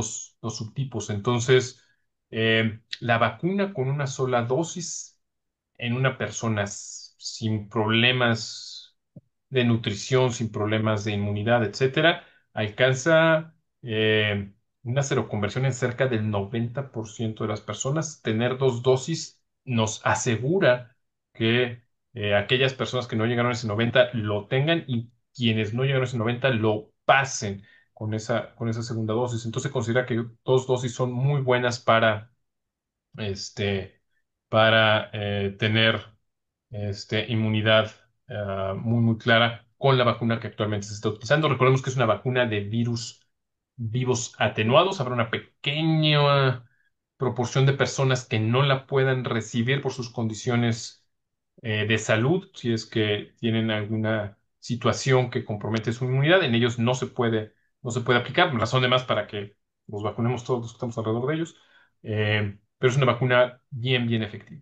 los subtipos. Entonces, la vacuna con una sola dosis en una persona sin problemas de nutrición, sin problemas de inmunidad, etcétera, alcanza una seroconversión en cerca del 90% de las personas. Tener 2 dosis nos asegura que aquellas personas que no llegaron a ese 90 lo tengan y quienes no llegaron a ese 90 lo pasen con esa segunda dosis. Entonces se considera que 2 dosis son muy buenas este, para tener inmunidad muy, muy clara con la vacuna que actualmente se está utilizando. Recordemos que es una vacuna de virus vivos atenuados. Habrá una pequeña proporción de personas que no la puedan recibir por sus condiciones de salud, si es que tienen alguna situación que compromete su inmunidad. En ellos no se puede aplicar, razón de más para que nos vacunemos todos los que estamos alrededor de ellos. Pero es una vacuna bien, bien efectiva.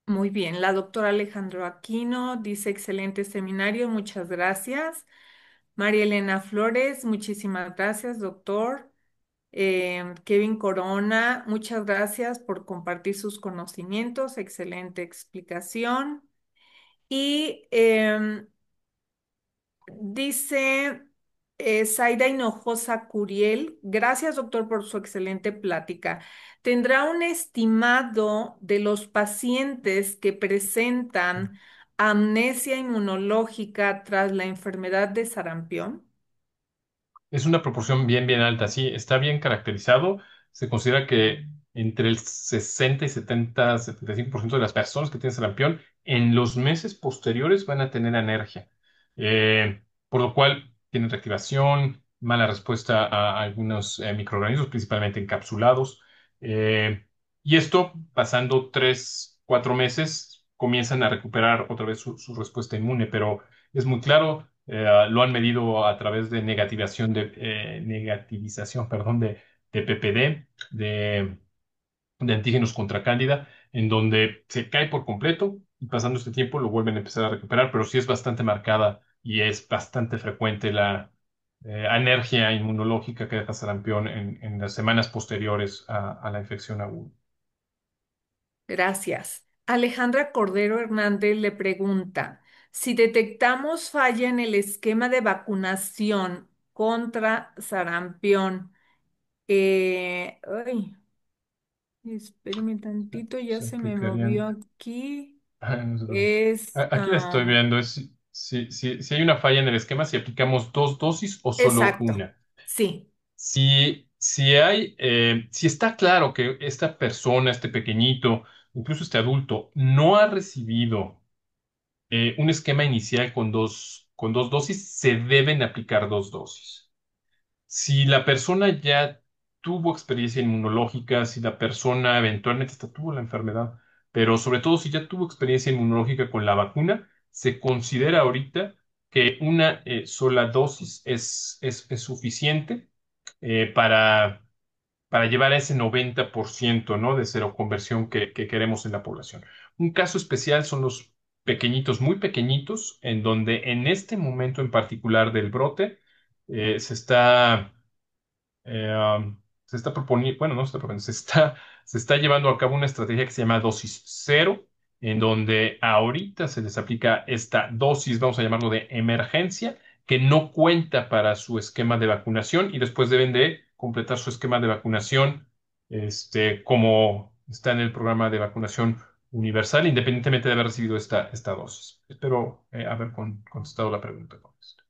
Muy bien, la doctora Alejandro Aquino dice excelente seminario, muchas gracias. María Elena Flores, muchísimas gracias, doctor. Kevin Corona, muchas gracias por compartir sus conocimientos, excelente explicación. Y dice Zaida Hinojosa Curiel, gracias doctor por su excelente plática. ¿Tendrá un estimado de los pacientes que presentan amnesia inmunológica tras la enfermedad de sarampión? Es una proporción bien, bien alta, sí, está bien caracterizado. Se considera que entre el 60 y 75% de las personas que tienen sarampión en los meses posteriores van a tener alergia. Por lo cual tienen reactivación, mala respuesta a algunos microorganismos, principalmente encapsulados. Eh, y esto, pasando 3, 4 meses, comienzan a recuperar otra vez su respuesta inmune, pero es muy claro, lo han medido a través de negativización, perdón, de PPD, de antígenos contra cándida, en donde se cae por completo y pasando este tiempo lo vuelven a empezar a recuperar, pero sí es bastante marcada y es bastante frecuente la alergia inmunológica que deja sarampión en las semanas posteriores a la infección aguda. Gracias. Alejandra Cordero Hernández le pregunta, si detectamos falla en el esquema de vacunación contra sarampión, ay, espéreme tantito, ya Se se me movió aplicarían. aquí. No se preocupe. Es, Aquí la estoy viendo. Es si hay una falla en el esquema, si aplicamos 2 dosis o solo exacto, una. sí. Si está claro que esta persona, este pequeñito, incluso este adulto, no ha recibido un esquema inicial con dos dosis, se deben aplicar 2 dosis. Si la persona ya tuvo experiencia inmunológica, si la persona eventualmente hasta tuvo la enfermedad, pero sobre todo si ya tuvo experiencia inmunológica con la vacuna, se considera ahorita que una sola dosis es suficiente para llevar a ese 90%, ¿no?, de seroconversión que queremos en la población. Un caso especial son los pequeñitos, muy pequeñitos, en donde en este momento en particular del brote eh, se está se está proponiendo, bueno, no se está proponiendo, se está llevando a cabo una estrategia que se llama dosis cero, en donde ahorita se les aplica esta dosis, vamos a llamarlo de emergencia, que no cuenta para su esquema de vacunación y después deben de completar su esquema de vacunación, como está en el programa de vacunación universal, independientemente de haber recibido esta dosis. Espero haber contestado la pregunta con esto.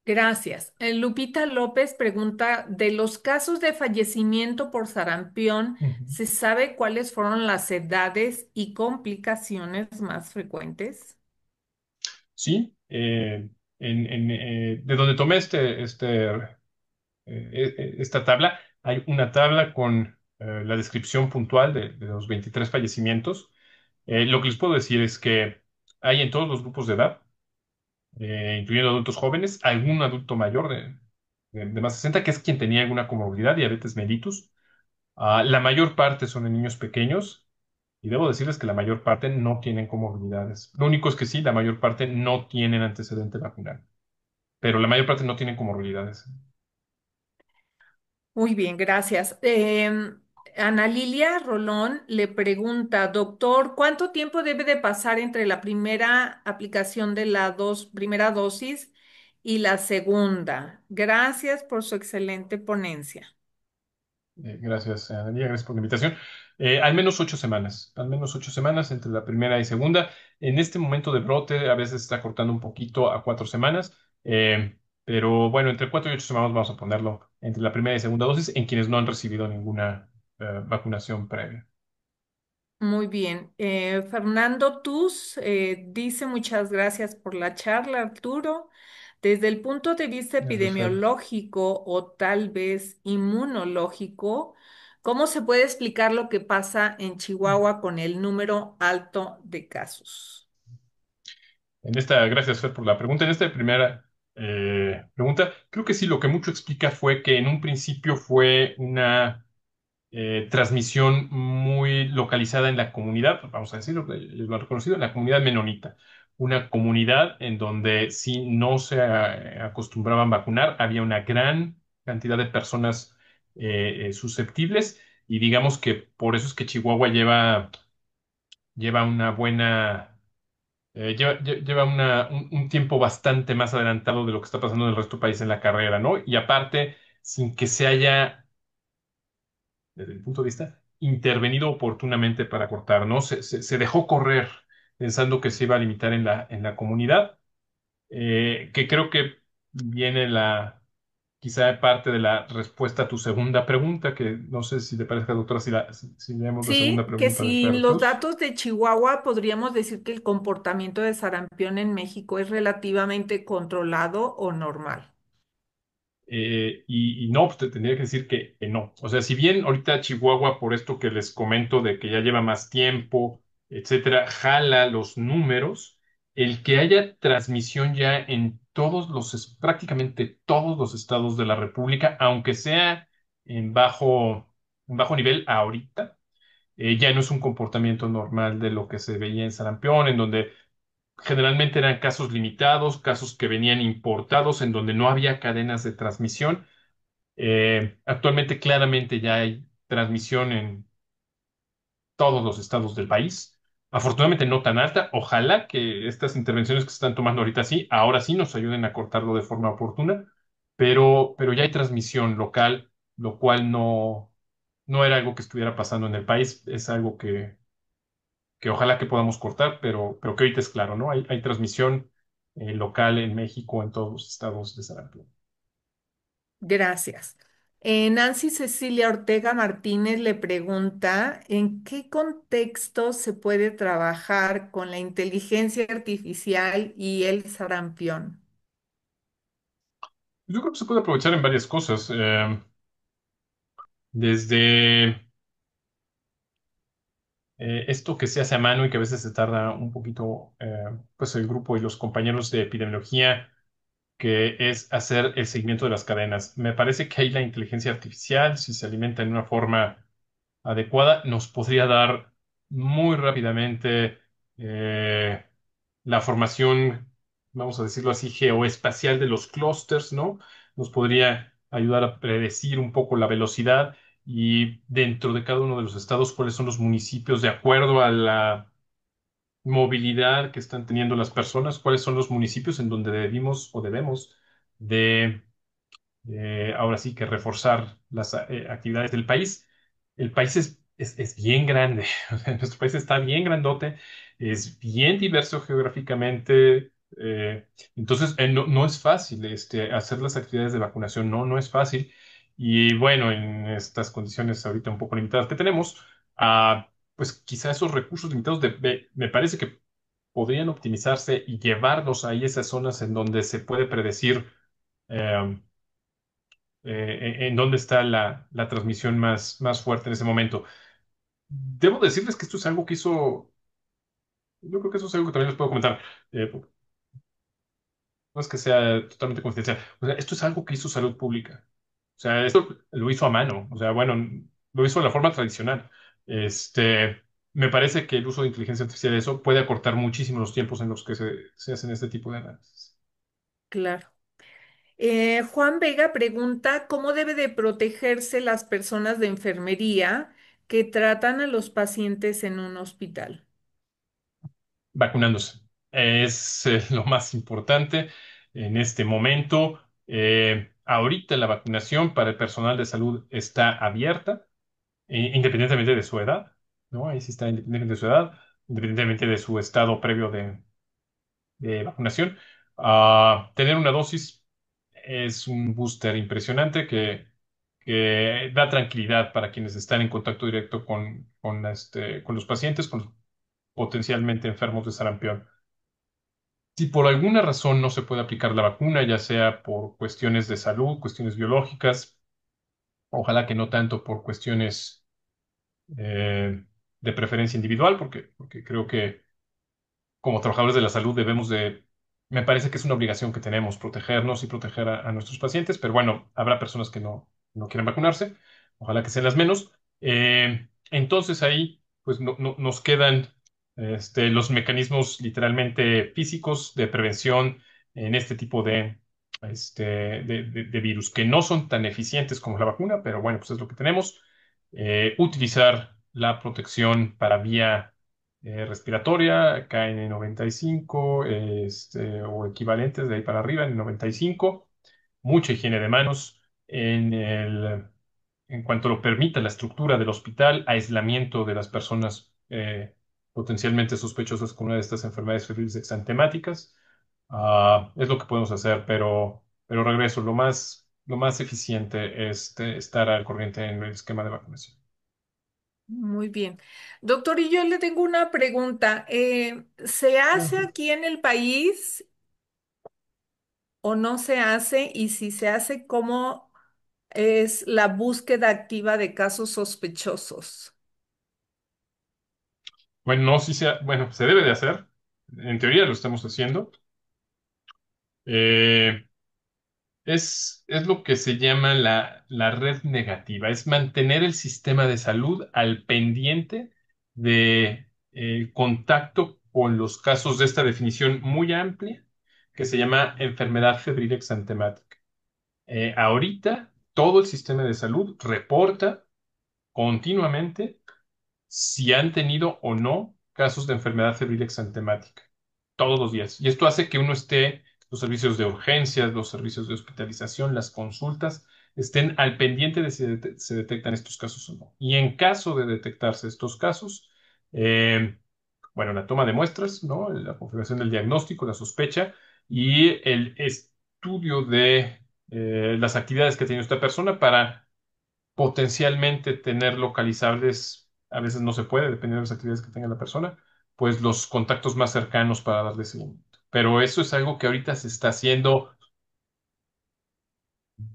Gracias. Lupita López pregunta, de los casos de fallecimiento por sarampión, Ujú. ¿se sabe cuáles fueron las edades y complicaciones más frecuentes? Sí, de donde tomé esta tabla, hay una tabla con la descripción puntual de los 23 fallecimientos. Lo que les puedo decir es que hay en todos los grupos de edad, incluyendo adultos jóvenes, algún adulto mayor de más de 60, que es quien tenía alguna comorbilidad, diabetes mellitus. La mayor parte son en niños pequeños. Y debo decirles que la mayor parte no tienen comorbilidades. Lo único es que sí, la mayor parte no tienen antecedente vacunal. pero la mayor parte no tienen comorbilidades. Muy bien, gracias. Ana Lilia Rolón le pregunta, doctor, ¿cuánto tiempo debe de pasar entre la primera aplicación de la primera dosis y la segunda? Gracias por su excelente ponencia. Gracias, Daniela, gracias por la invitación. Al menos 8 semanas, al menos 8 semanas entre la primera y segunda. En este momento de brote a veces está cortando un poquito a 4 semanas, pero bueno, entre 4 y 8 semanas vamos a ponerlo entre la primera y segunda dosis en quienes no han recibido ninguna vacunación previa. Muy bien. Fernando Tus dice muchas gracias por la charla, Arturo. Desde el punto de vista Gracias, Fer. epidemiológico o tal vez inmunológico, ¿cómo se puede explicar lo que pasa en Chihuahua con el número alto de casos? Gracias, Fer, por la pregunta. En esta primera pregunta, creo que sí, lo que mucho explica fue que en un principio fue una transmisión muy localizada en la comunidad, vamos a decirlo, ellos lo han reconocido, en la comunidad menonita. Una comunidad en donde si no se acostumbraban vacunar, había una gran cantidad de personas susceptibles y digamos que por eso es que Chihuahua lleva una buena, lleva un tiempo bastante más adelantado de lo que está pasando en el resto del país en la carrera, ¿no? Y aparte, sin que se haya desde mi punto de vista, intervenido oportunamente para cortar, ¿no? Se dejó correr pensando que se iba a limitar en la comunidad, que creo que viene quizá parte de la respuesta a tu segunda pregunta, que no sé si te parece, doctora, si leemos la segunda Sí, que pregunta de sin los Fertus. datos de Chihuahua podríamos decir que el comportamiento de sarampión en México es relativamente controlado o normal. Y no, pues te tendría que decir que no. O sea, si bien ahorita Chihuahua, por esto que les comento de que ya lleva más tiempo, etcétera, jala los números, el que haya transmisión ya en prácticamente todos los estados de la República, aunque sea en bajo nivel ahorita, ya no es un comportamiento normal de lo que se veía en sarampión, en donde generalmente eran casos limitados, casos que venían importados, en donde no había cadenas de transmisión. Actualmente claramente ya hay transmisión en todos los estados del país. Afortunadamente no tan alta. Ojalá que estas intervenciones que se están tomando ahorita sí, ahora sí nos ayuden a cortarlo de forma oportuna, pero ya hay transmisión local, lo cual no era algo que estuviera pasando en el país, es algo que ojalá que podamos cortar, pero que ahorita es claro, ¿no? Hay transmisión local en México, en todos los estados de sarampión. Gracias. Nancy Cecilia Ortega Martínez le pregunta, ¿en qué contexto se puede trabajar con la inteligencia artificial y el sarampión? Yo creo que se puede aprovechar en varias cosas. Desde esto que se hace a mano y que a veces se tarda un poquito, pues el grupo y los compañeros de epidemiología, que es hacer el seguimiento de las cadenas. Me parece que ahí la inteligencia artificial, si se alimenta en una forma adecuada, nos podría dar muy rápidamente eh, la formación, vamos a decirlo así, geoespacial de los clústeres, ¿no? Nos podría ayudar a predecir un poco la velocidad y dentro de cada uno de los estados cuáles son los municipios de acuerdo a la movilidad que están teniendo las personas, cuáles son los municipios en donde debemos de ahora sí que reforzar las actividades del país. El país es bien grande, o sea, nuestro país está bien grandote, es bien diverso geográficamente, entonces no es fácil hacer las actividades de vacunación, no es fácil. Y bueno, en estas condiciones ahorita un poco limitadas que tenemos, pues quizá esos recursos limitados me parece que podrían optimizarse y llevarlos ahí a esas zonas en donde se puede predecir. eh, en dónde está la transmisión más fuerte en ese momento. Debo decirles que esto es algo que yo creo que eso es algo que también les puedo comentar. No es que sea totalmente confidencial. O sea, esto es algo que hizo Salud Pública. O sea, esto lo hizo a mano. O sea, bueno, lo hizo de la forma tradicional. Me parece que el uso de inteligencia artificial, eso puede acortar muchísimo los tiempos en los que se hacen este tipo de análisis. Claro. Juan Vega pregunta cómo debe de protegerse las personas de enfermería que tratan a los pacientes en un hospital. Vacunándose. Es lo más importante en este momento. Ahorita la vacunación para el personal de salud está abierta, independientemente de su edad, ¿no? Ahí sí está independientemente de su edad, independientemente de su estado previo de vacunación. Tener una dosis es un booster impresionante que da tranquilidad para quienes están en contacto directo con los pacientes, con los potencialmente enfermos de sarampión. Si por alguna razón no se puede aplicar la vacuna, ya sea por cuestiones de salud, cuestiones biológicas, ojalá que no tanto por cuestiones de preferencia individual, porque creo que como trabajadores de la salud me parece que es una obligación que tenemos protegernos y proteger a nuestros pacientes, pero bueno, habrá personas que no quieren vacunarse, ojalá que sean las menos. Entonces ahí, pues nos quedan los mecanismos literalmente físicos de prevención en este tipo de virus, que no son tan eficientes como la vacuna, pero bueno, pues es lo que tenemos. Utilizar la protección para vía respiratoria, KN95, o equivalentes de ahí para arriba, en 95. Mucha higiene de manos. En cuanto lo permita la estructura del hospital, aislamiento de las personas potencialmente sospechosas con una de estas enfermedades febriles exantemáticas. Es lo que podemos hacer, pero regreso, lo más eficiente es estar al corriente en el esquema de vacunación. Muy bien. Doctor, y yo le tengo una pregunta. ¿Se hace Ujú. aquí en el país o no se hace? Y si se hace, ¿cómo es la búsqueda activa de casos sospechosos? Bueno, no, bueno, se debe de hacer. En teoría lo estamos haciendo. Eh, es lo que se llama la red negativa. Es mantener el sistema de salud al pendiente de contacto con los casos de esta definición muy amplia que se llama enfermedad febril exantemática. Ahorita todo el sistema de salud reporta continuamente si han tenido o no casos de enfermedad febril exantemática todos los días. Y esto hace que uno esté, los servicios de urgencias, los servicios de hospitalización, las consultas, estén al pendiente de si se detectan estos casos o no. Y en caso de detectarse estos casos, eh, bueno, la toma de muestras, ¿no? La confirmación del diagnóstico, la sospecha y el estudio de las actividades que tiene esta persona para potencialmente tener localizables, a veces no se puede, dependiendo de las actividades que tenga la persona, pues los contactos más cercanos para darle seguimiento. Pero eso es algo que ahorita se está haciendo,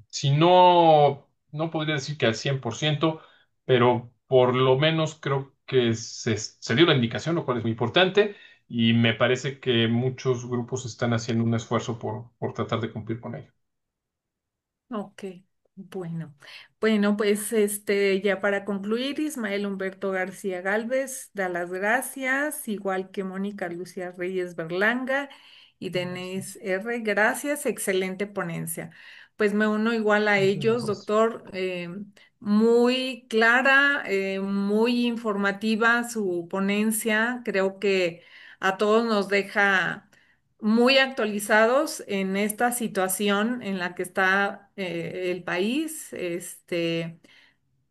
si no, no podría decir que al 100%, pero por lo menos creo que se dio la indicación, lo cual es muy importante, y me parece que muchos grupos están haciendo un esfuerzo por tratar de cumplir con ello. Ok, bueno. Bueno, pues ya para concluir, Ismael Humberto García Galvez da las gracias, igual que Mónica Lucía Reyes Berlanga y Denise R. Gracias, excelente ponencia. Pues me uno igual a Muchas ellos, gracias. doctor, muy clara, muy informativa su ponencia. Creo que a todos nos deja muy actualizados en esta situación en la que está el país,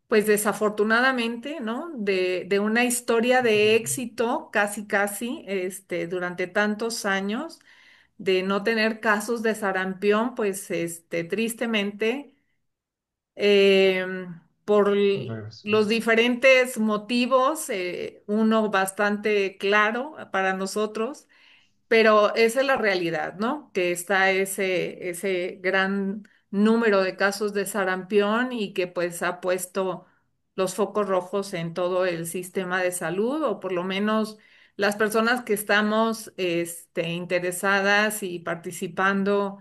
pues desafortunadamente, ¿no? De una historia de éxito casi, casi, durante tantos años, de no tener casos de sarampión, pues, tristemente, por los diferentes motivos, uno bastante claro para nosotros, pero esa es la realidad, ¿no? Que está ese gran número de casos de sarampión y que pues ha puesto los focos rojos en todo el sistema de salud, o por lo menos las personas que estamos interesadas y participando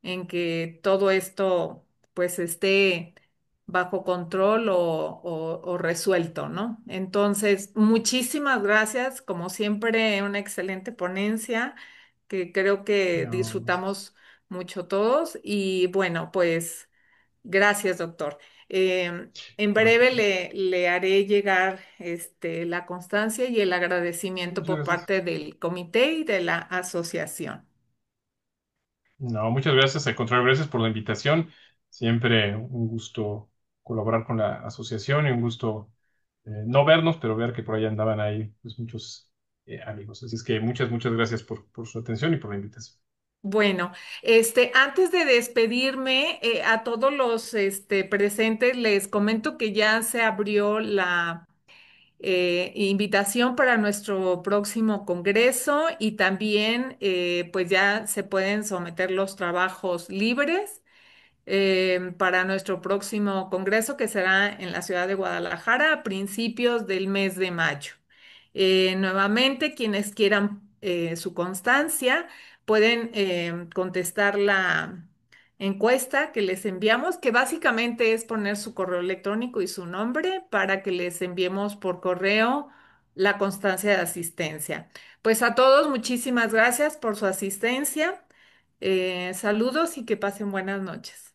en que todo esto pues esté bajo control o resuelto, ¿no? Entonces, muchísimas gracias, como siempre, una excelente ponencia que creo que No, disfrutamos mucho todos y bueno, pues gracias, doctor. En No, breve le haré llegar la constancia y el agradecimiento muchas por gracias. parte del comité y de la asociación. No, muchas gracias. Al contrario, gracias por la invitación. Siempre un gusto colaborar con la asociación y un gusto no vernos, pero ver que por ahí andaban ahí pues, muchos amigos. Así es que muchas gracias por su atención y por la invitación. Bueno, antes de despedirme, a todos los presentes les comento que ya se abrió la invitación para nuestro próximo congreso y también pues ya se pueden someter los trabajos libres para nuestro próximo congreso que será en la ciudad de Guadalajara a principios del mes de mayo. Nuevamente, quienes quieran su constancia pueden contestar la encuesta que les enviamos, que básicamente es poner su correo electrónico y su nombre para que les enviemos por correo la constancia de asistencia. Pues a todos, muchísimas gracias por su asistencia. Saludos y que pasen buenas noches.